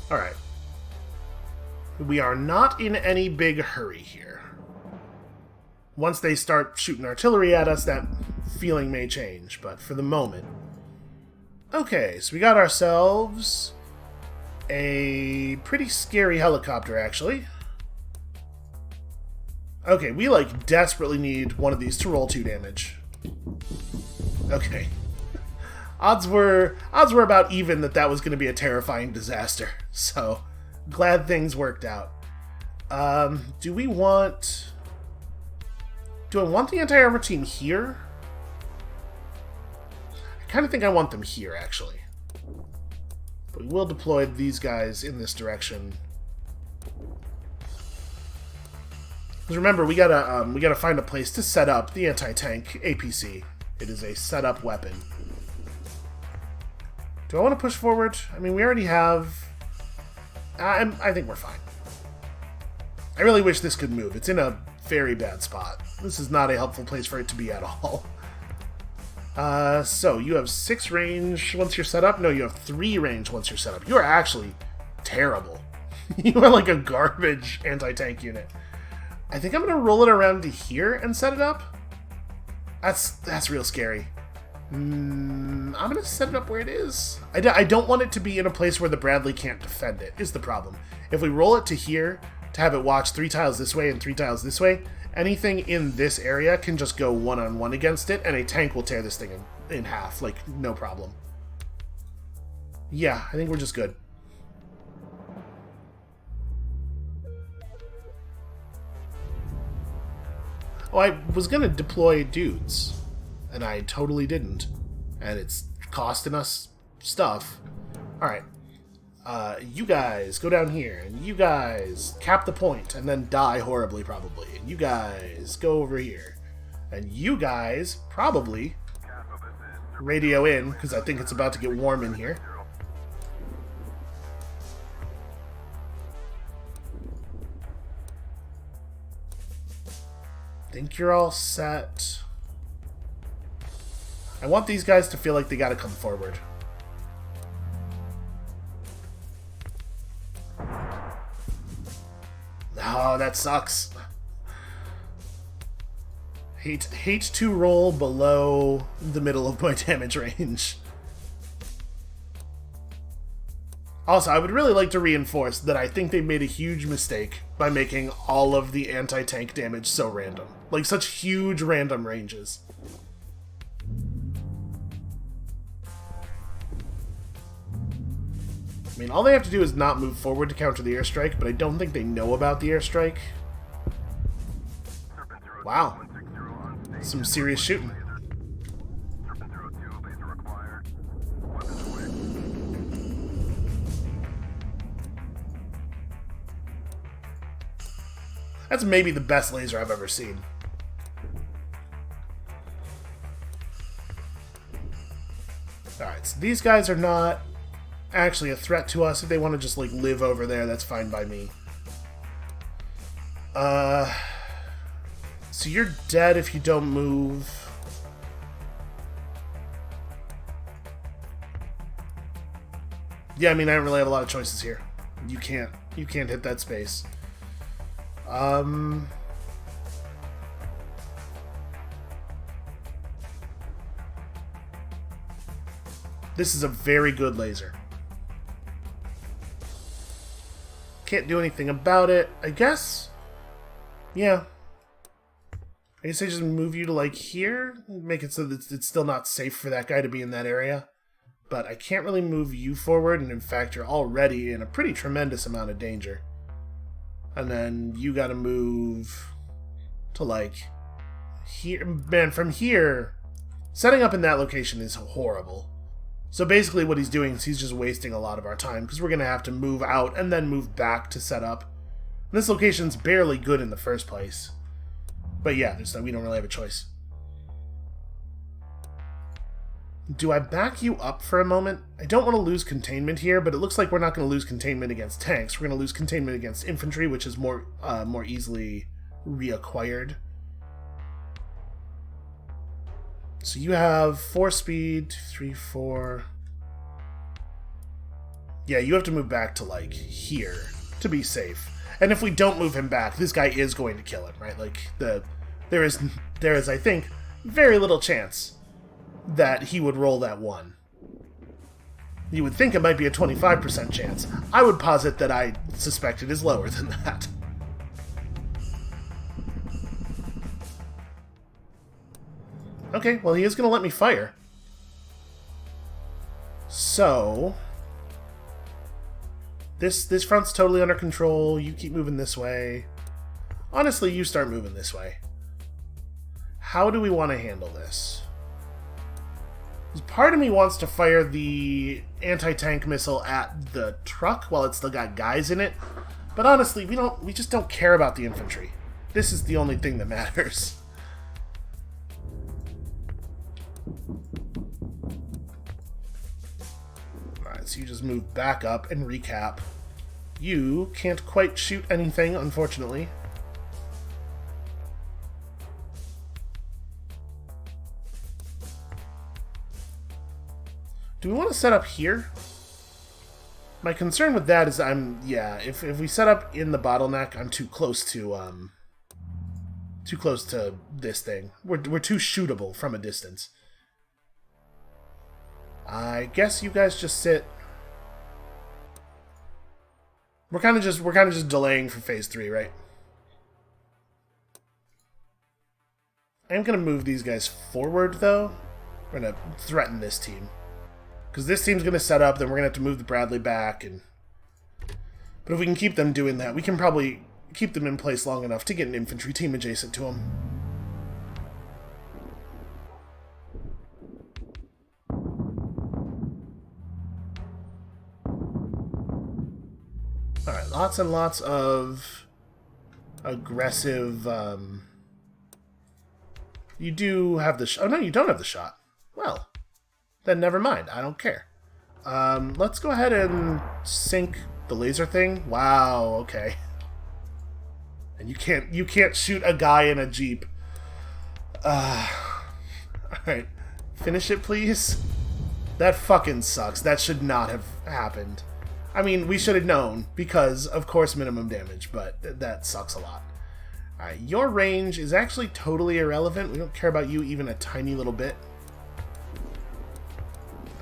Alright. We are not in any big hurry here. Once they start shooting artillery at us, that feeling may change, but for the moment... Okay, so we got ourselves a pretty scary helicopter, actually. Okay, we, like, desperately need one of these to roll 2 damage. Okay. Odds were about even that was going to be a terrifying disaster. So, glad things worked out. Do I want the anti-armor team here? I kind of think I want them here, actually. But we will deploy these guys in this direction. Because remember, we gotta find a place to set up the anti-tank APC. It is a setup weapon. Do I want to push forward? I mean, we already have... I think we're fine. I really wish this could move. It's in a very bad spot. This is not a helpful place for it to be at all. So, you have 6 range once you're set up? No, you have 3 range once you're set up. You are actually terrible. You are like a garbage anti-tank unit. I think I'm going to roll it around to here and set it up. That's real scary. I'm going to set it up where it is. I don't want it to be in a place where the Bradley can't defend it, is the problem. If we roll it to here, to have it watch 3 tiles this way and 3 tiles this way, anything in this area can just go one-on-one against it, and a tank will tear this thing in half, like, no problem. Yeah, I think we're just good. Oh, I was gonna deploy dudes, and I totally didn't, and it's costing us stuff. Alright, you guys go down here, and you guys cap the point, and then die horribly, probably. And you guys go over here, and you guys probably radio in, because I think it's about to get warm in here. Think you're all set. I want these guys to feel like they gotta come forward. Oh, that sucks. Hate to roll below the middle of my damage range. Also, I would really like to reinforce that I think they made a huge mistake by making all of the anti-tank damage so random. Like, such huge random ranges. I mean, all they have to do is not move forward to counter the airstrike, but I don't think they know about the airstrike. Wow. Some serious shooting. That's maybe the best laser I've ever seen. Alright, so these guys are not actually a threat to us. If they want to just, like, live over there, that's fine by me. So you're dead if you don't move. Yeah, I mean, I don't really have a lot of choices here. You can't hit that space. This is a very good laser. Can't do anything about it, I guess? Yeah. I guess I just move you to, like, here? Make it so that it's still not safe for that guy to be in that area. But I can't really move you forward, and in fact, you're already in a pretty tremendous amount of danger. And then you gotta move to, like, here. Man, from here, setting up in that location is horrible. So basically what he's doing is he's just wasting a lot of our time, because we're gonna have to move out and then move back to set up. And this location's barely good in the first place. But yeah, we don't really have a choice. Do I back you up for a moment? I don't want to lose containment here, but it looks like we're not going to lose containment against tanks. We're going to lose containment against infantry, which is more easily reacquired. So you have 4 speed, 2, 3, 4. Yeah, you have to move back to, like, here to be safe. And if we don't move him back, this guy is going to kill him, right? Like, there is, I think, very little chance that he would roll that 1. You would think it might be a 25% chance. I would posit that I suspect it is lower than that. Okay, well, he is going to let me fire. So this front's totally under control. You keep moving this way. Honestly, you start moving this way. How do we want to handle this? Part of me wants to fire the anti-tank missile at the truck while it's still got guys in it, but honestly, we just don't care about the infantry. This is the only thing that matters. Alright, so you just move back up and recap. You can't quite shoot anything, unfortunately. Do we want to set up here? My concern with that is if we set up in the bottleneck, I'm too close to this thing. We're too shootable from a distance. I guess you guys just sit. We're kind of just delaying for phase 3, right? I'm gonna move these guys forward though. We're gonna threaten this team. Because this team's going to set up, then we're going to have to move the Bradley back. But if we can keep them doing that, we can probably keep them in place long enough to get an infantry team adjacent to them. Alright, lots and lots of aggressive... You do have the... Oh, no, you don't have the shot. Well... Then never mind, I don't care. Let's go ahead and sink the laser thing. Wow, okay. And you can't shoot a guy in a Jeep. Alright. Finish it, please. That fucking sucks. That should not have happened. I mean, we should have known, because, of course, minimum damage, but that sucks a lot. Alright, your range is actually totally irrelevant. We don't care about you even a tiny little bit.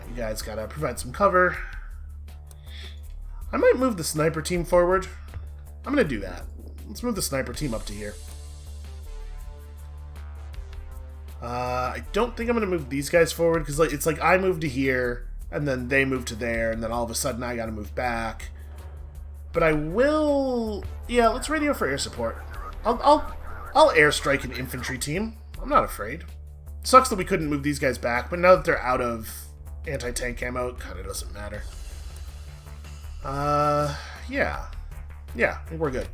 You guys gotta provide some cover. I might move the sniper team forward. I'm gonna do that. Let's move the sniper team up to here. I don't think I'm gonna move these guys forward, because it's like I move to here, and then they move to there, and then all of a sudden I gotta move back. But I will... Yeah, let's radio for air support. I'll airstrike an infantry team. I'm not afraid. Sucks that we couldn't move these guys back, but now that they're out of anti-tank ammo, it kind of doesn't matter. Yeah. Yeah, I think we're good.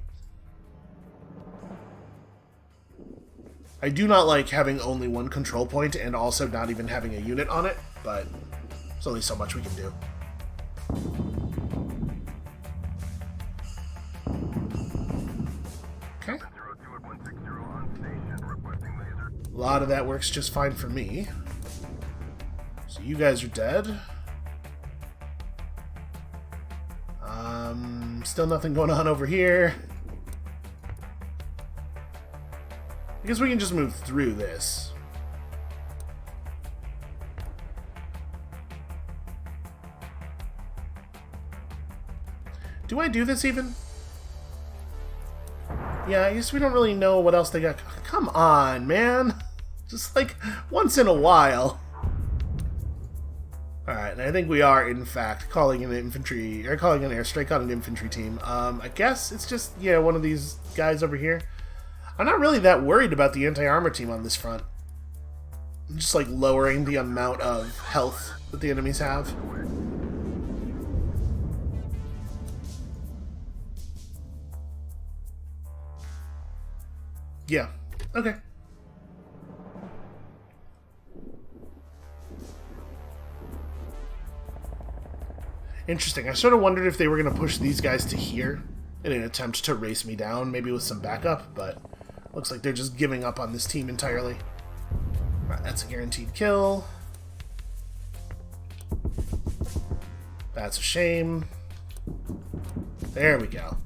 I do not like having only one control point and also not even having a unit on it, but there's only so much we can do. Okay. A lot of that works just fine for me. So you guys are dead. Still nothing going on over here. I guess we can just move through this. Do I do this even? Yeah, I guess we don't really know what else they got. Come on, man. Just like once in a while. Alright, and I think we are, in fact, calling an infantry, or calling an airstrike on an infantry team. I guess it's just, yeah, one of these guys over here. I'm not really that worried about the anti-armor team on this front. I'm just, like, lowering the amount of health that the enemies have. Yeah. Okay. Interesting. I sort of wondered if they were going to push these guys to here in an attempt to race me down, maybe with some backup, but looks like they're just giving up on this team entirely. Alright, that's a guaranteed kill. That's a shame. There we go.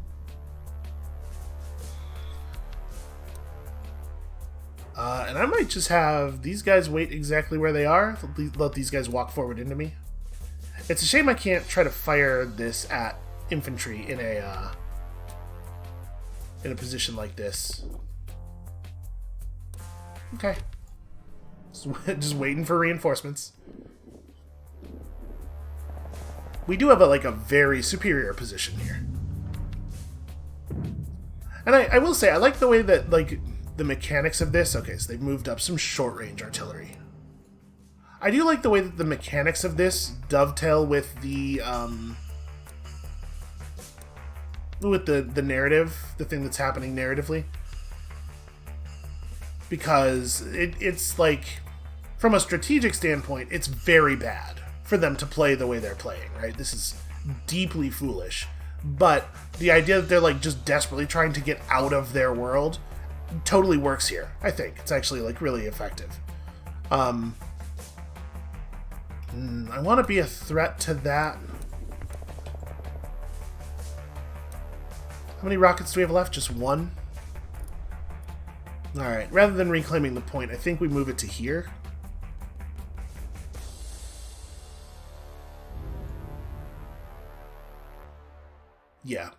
And I might just have these guys wait exactly where they are. Let these guys walk forward into me. It's a shame I can't try to fire this at infantry in a position like this. Okay. Just waiting for reinforcements. We do have a very superior position here. And I will say, I like the way that, the mechanics of this. Okay, so they've moved up some short-range artillery. I do like the way that the mechanics of this dovetail with the narrative, the thing that's happening narratively. Because it's like, from a strategic standpoint, it's very bad for them to play the way they're playing, right? This is deeply foolish. But the idea that they're just desperately trying to get out of their world totally works here, I think. It's actually really effective. I want to be a threat to that. How many rockets do we have left? Just one? Alright, rather than reclaiming the point, I think we move it to here. Yeah.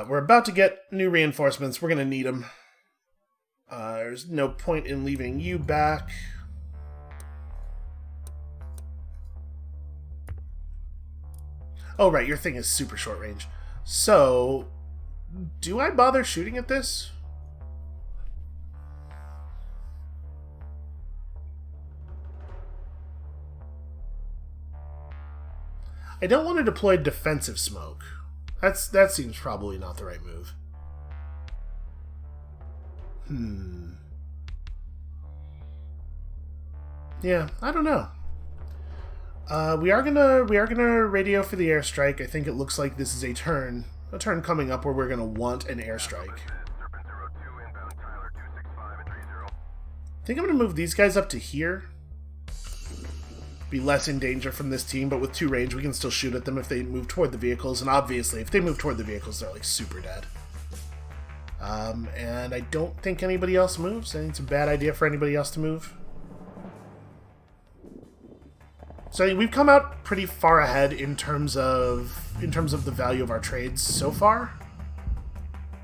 We're about to get new reinforcements. We're going to need them. There's no point in leaving you back. Oh, right, your thing is super short range. So, do I bother shooting at this? I don't want to deploy defensive smoke. That seems probably not the right move. Yeah, I don't know. We are gonna radio for the airstrike. I think it looks like this is a turn coming up where we're gonna want an airstrike. I think I'm gonna move these guys up to here. Be less in danger from this team, but with 2 range, we can still shoot at them if they move toward the vehicles. And obviously, if they move toward the vehicles, they're super dead. And I don't think anybody else moves. I think it's a bad idea for anybody else to move. So we've come out pretty far ahead in terms of the value of our trades so far.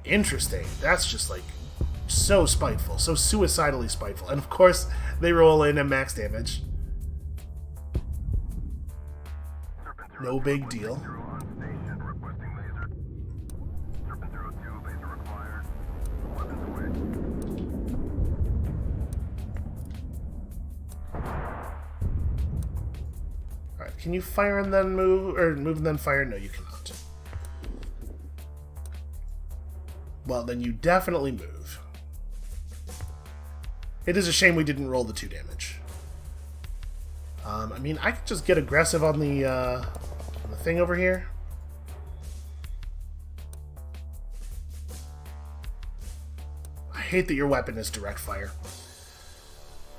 Interesting. That's just so spiteful, so suicidally spiteful. And of course, they roll in at max damage. No big deal. Alright, can you fire and then move, or move and then fire? No, you cannot. Well, then you definitely move. It is a shame we didn't roll the 2 damage. I mean, I could just get aggressive on the thing over here. I hate that your weapon is direct fire.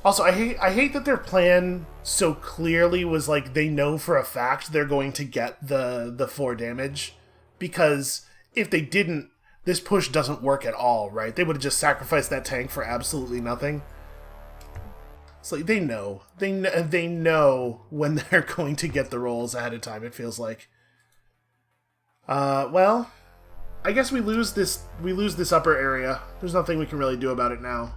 Also, I hate that their plan so clearly was like they know for a fact they're going to get the 4 damage, because if they didn't, this push doesn't work at all, right? They would have just sacrificed that tank for absolutely nothing. It's like they know when they're going to get the rolls ahead of time. It feels like. Well, I guess we lose this upper area. There's nothing we can really do about it now.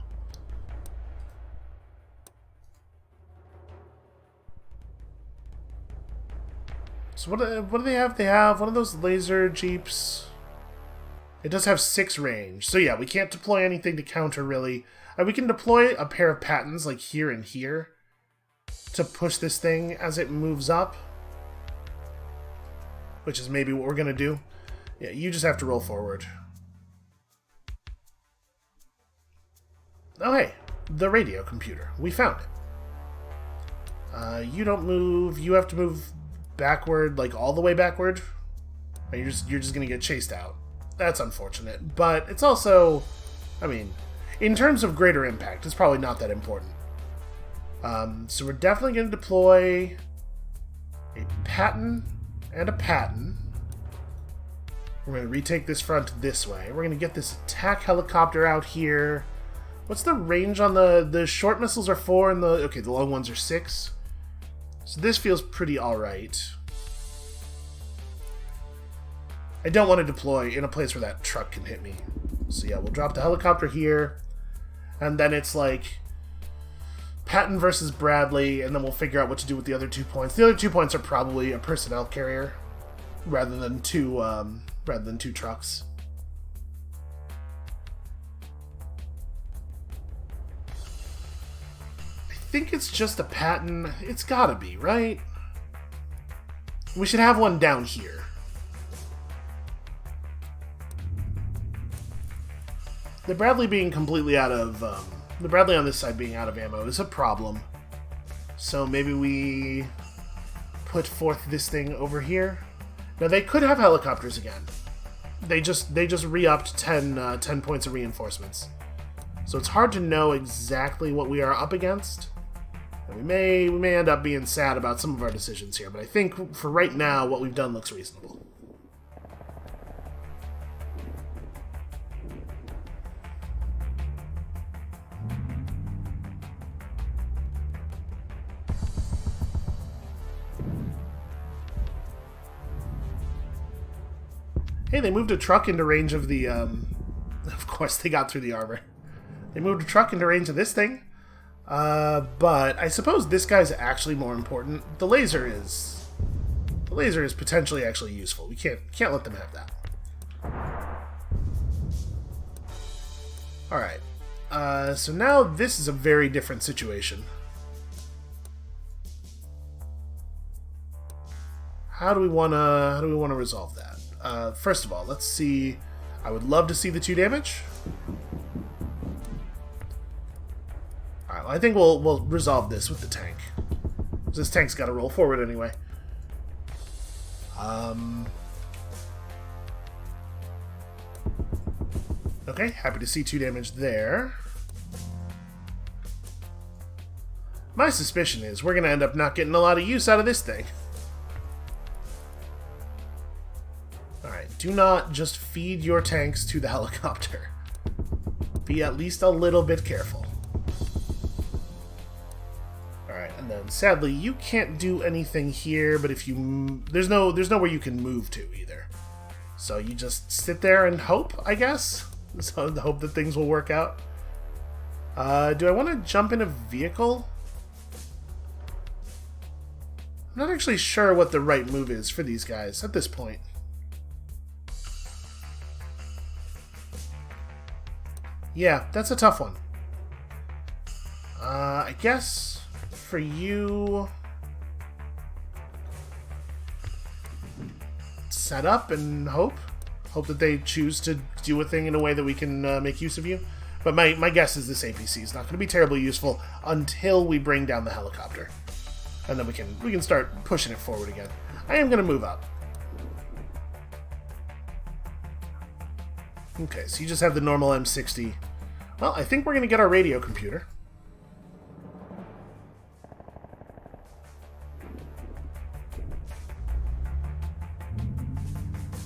So what do they have? They have one of those laser jeeps. It does have 6 range. So yeah, we can't deploy anything to counter, really. We can deploy a pair of patents, like here and here, to push this thing as it moves up. Which is maybe what we're going to do. Yeah, you just have to roll forward. Oh hey, the radio computer. We found it. You don't move. You have to move backward, like all the way backward. Or you're just going to get chased out. That's unfortunate, but it's also, I mean, in terms of greater impact, it's probably not that important. So we're definitely going to deploy a patent and a patent. We're going to retake this front this way. We're going to get this attack helicopter out here. What's the range on the short missiles are 4 and the long ones are 6. So this feels pretty alright. I don't want to deploy in a place where that truck can hit me. So yeah, we'll drop the helicopter here. And then it's like Patton versus Bradley, and then we'll figure out what to do with the other 2 points. The other 2 points are probably a personnel carrier rather than two trucks. I think it's just a Patton. It's gotta be, right? We should have one down here. The Bradley being completely out of, the Bradley on this side being out of ammo is a problem. So maybe we put forth this thing over here. Now they could have helicopters again. They just re-upped 10 points of reinforcements. So it's hard to know exactly what we are up against. And we may end up being sad about some of our decisions here, but I think for right now what we've done looks reasonable. Hey, they moved a truck into range of the, of course they got through the armor. They moved a truck into range of this thing. But I suppose this guy's actually more important. The laser is potentially actually useful. We can't let them have that. Alright. So now this is a very different situation. How do we wanna resolve that? First of all, let's see. I would love to see the 2 damage. Alright, well, I think we'll resolve this with the tank. This tank's got to roll forward anyway. Okay, happy to see 2 damage there. My suspicion is we're going to end up not getting a lot of use out of this thing. Alright, do not just feed your tanks to the helicopter. Be at least a little bit careful. Alright, and then sadly you can't do anything here, but if you... There's nowhere you can move to either. So you just sit there and hope, I guess? So hope that things will work out. Do I want to jump in a vehicle? I'm not actually sure what the right move is for these guys at this point. Yeah, that's a tough one. I guess for you... set up and hope. Hope that they choose to do a thing in a way that we can make use of you. But my guess is this APC is not going to be terribly useful until we bring down the helicopter. And then we can start pushing it forward again. I am going to move up. Okay, so you just have the normal M60. Well, I think we're going to get our radio computer.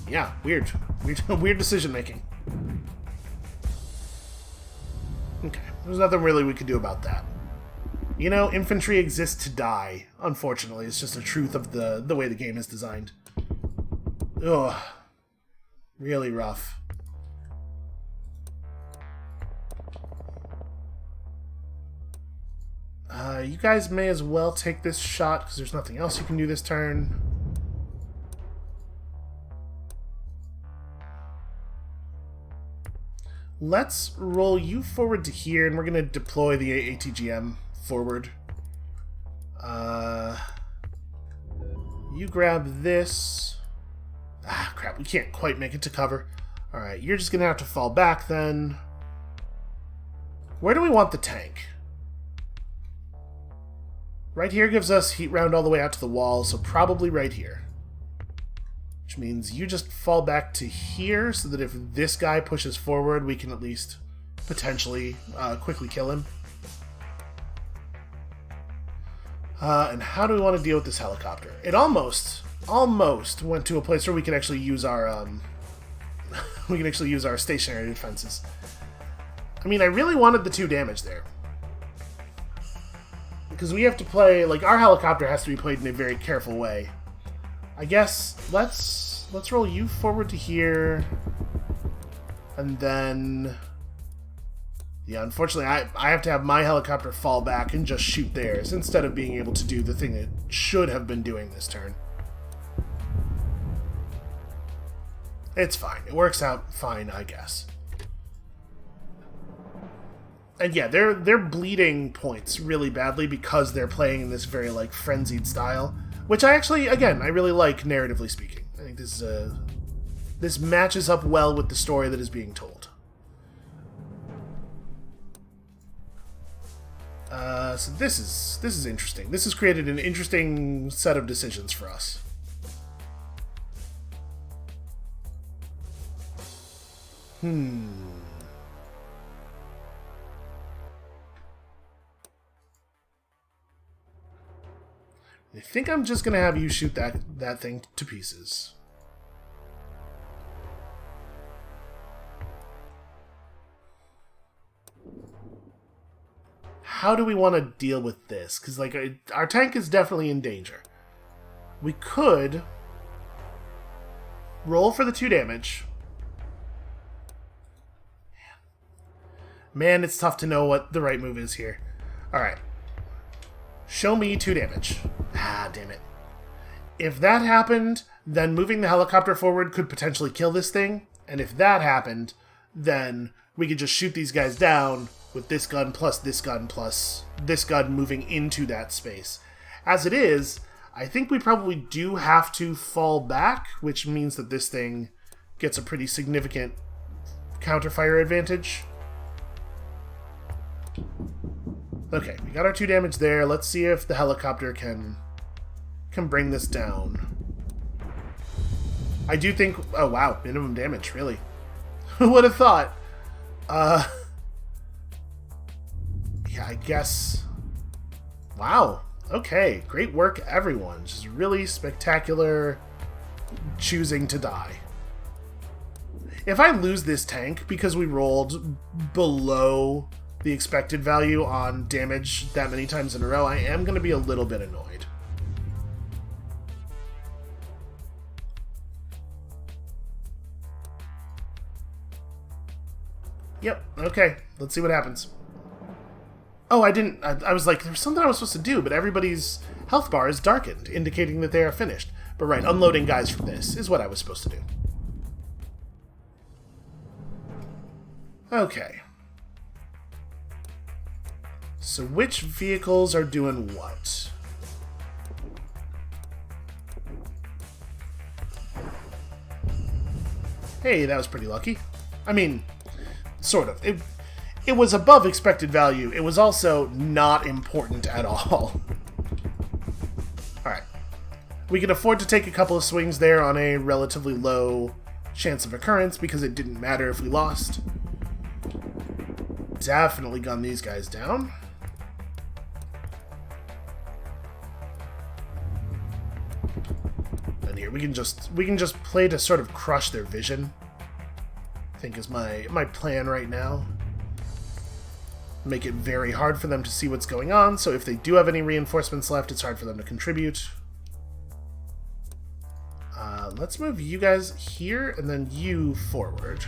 Yeah, weird. Weird decision making. Okay, there's nothing really we could do about that. You know, infantry exists to die, unfortunately. It's just the truth of the way the game is designed. Ugh. Really rough. You guys may as well take this shot, because there's nothing else you can do this turn. Let's roll you forward to here, and we're going to deploy the ATGM forward. You grab this. Ah, crap, we can't quite make it to cover. Alright, you're just going to have to fall back then. Where do we want the tank? Right here gives us heat round all the way out to the wall, so probably right here. Which means you just fall back to here, so that if this guy pushes forward, we can at least potentially quickly kill him. And how do we want to deal with this helicopter? It almost went to a place where we can actually use our stationary defenses. I mean, I really wanted the 2 damage there. Because we have to play, like, our helicopter has to be played in a very careful way. I guess let's roll you forward to here. And then, yeah, unfortunately I have to have my helicopter fall back and just shoot theirs instead of being able to do the thing it should have been doing this turn. It's fine. It works out fine, I guess. And yeah, they're bleeding points really badly because they're playing in this very, like, frenzied style. Which I actually, again, I really like, narratively speaking. I think this matches up well with the story that is being told. So this is interesting. This has created an interesting set of decisions for us. I think I'm just gonna have you shoot that thing to pieces. How do we want to deal with this? Because, like, our tank is definitely in danger. We could roll for the 2 damage. Man, it's tough to know what the right move is here. Alright. Show me 2 damage. Ah, damn it. If that happened, then moving the helicopter forward could potentially kill this thing. And if that happened, then we could just shoot these guys down with this gun plus this gun plus this gun moving into that space. As it is, I think we probably do have to fall back, which means that this thing gets a pretty significant counterfire advantage. Okay, we got our 2 damage there. Let's see if the helicopter can bring this down. I do think... Oh, wow. Minimum damage, really. Who would have thought? Yeah, I guess... Wow. Okay. Great work, everyone. Just really spectacular choosing to die. If I lose this tank because we rolled below the expected value on damage that many times in a row, I am going to be a little bit annoyed. Yep, okay. Let's see what happens. Oh, I was like, there's something I was supposed to do, but everybody's health bar is darkened, indicating that they are finished. But right, unloading guys from this is what I was supposed to do. Okay. So which vehicles are doing what? Hey, that was pretty lucky. I mean, sort of. it was above expected value. It was also not important at all. Alright. We can afford to take a couple of swings there on a relatively low chance of occurrence because it didn't matter if we lost. Definitely gun these guys down. And here we can just play to sort of crush their vision, I think is my plan right now. Make it very hard for them to see what's going on, so if they do have any reinforcements left, it's hard for them to contribute. Let's move you guys here, and then you forward.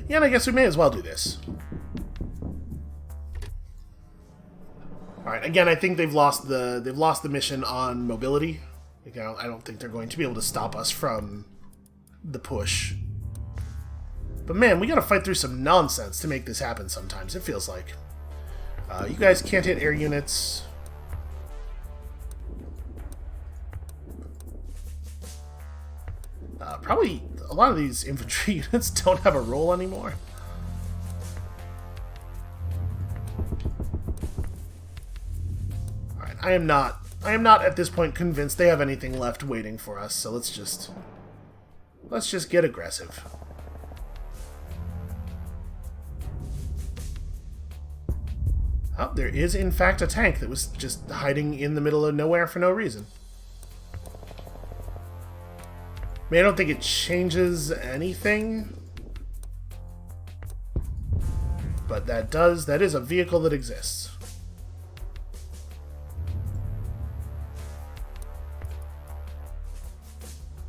Yeah, and I guess we may as well do this. Alright, again, I think they've lost the mission on mobility. Like, I don't think they're going to be able to stop us from the push. But man, we gotta fight through some nonsense to make this happen sometimes, it feels like. You guys can't hit air units. Probably a lot of these infantry units don't have a role anymore. Alright, I am not at this point convinced they have anything left waiting for us, so let's just get aggressive. Oh, there is in fact a tank that was just hiding in the middle of nowhere for no reason. I mean, I don't think it changes anything, but that is a vehicle that exists.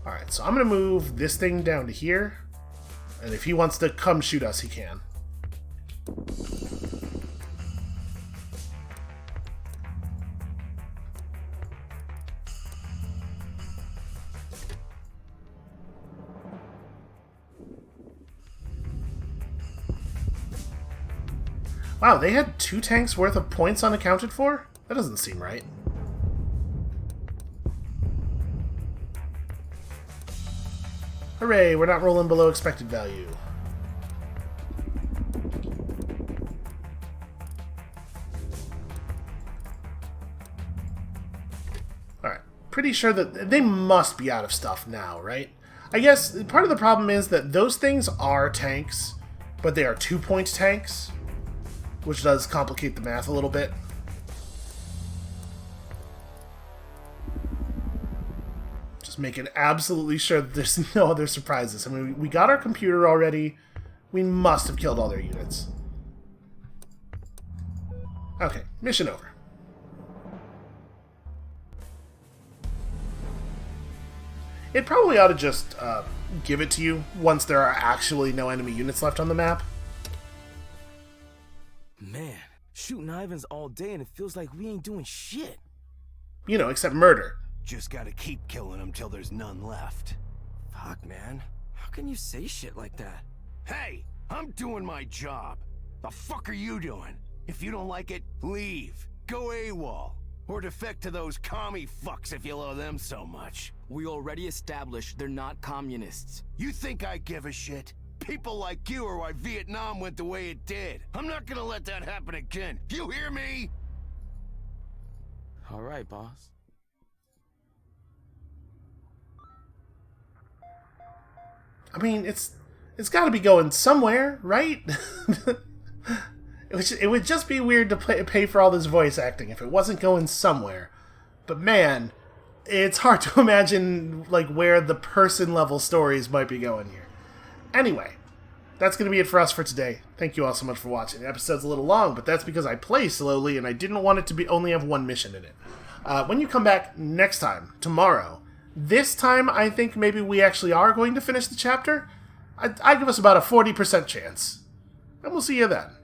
Alright, so I'm going to move this thing down to here, and if he wants to come shoot us, he can. Wow, they had 2 tanks worth of points unaccounted for? That doesn't seem right. Hooray, we're not rolling below expected value. Alright, pretty sure that they must be out of stuff now, right? I guess part of the problem is that those things are tanks, but they are 2-point tanks, which does complicate the math a little bit. Just making absolutely sure that there's no other surprises. I mean, we got our computer already. We must have killed all their units. Okay, mission over. It probably ought to just give it to you once there are actually no enemy units left on the map. Man, shooting Ivans all day and it feels like we ain't doing shit. You know, except murder. Just gotta keep killing them till there's none left. Fuck, man. How can you say shit like that? Hey, I'm doing my job. The fuck are you doing? If you don't like it, leave. Go AWOL. Or defect to those commie fucks if you love them so much. We already established they're not communists. You think I give a shit? People like you are why Vietnam went the way it did. I'm not gonna let that happen again. You hear me? All right, boss. I mean, it's got to be going somewhere, right? It would just be weird to pay for all this voice acting if it wasn't going somewhere. But man, it's hard to imagine like where the person level stories might be going here. Anyway, that's going to be it for us for today. Thank you all so much for watching. The episode's a little long, but that's because I play slowly and I didn't want it to be only have one mission in it. When you come back next time, tomorrow, this time I think maybe we actually are going to finish the chapter. I give us about a 40% chance. And we'll see you then.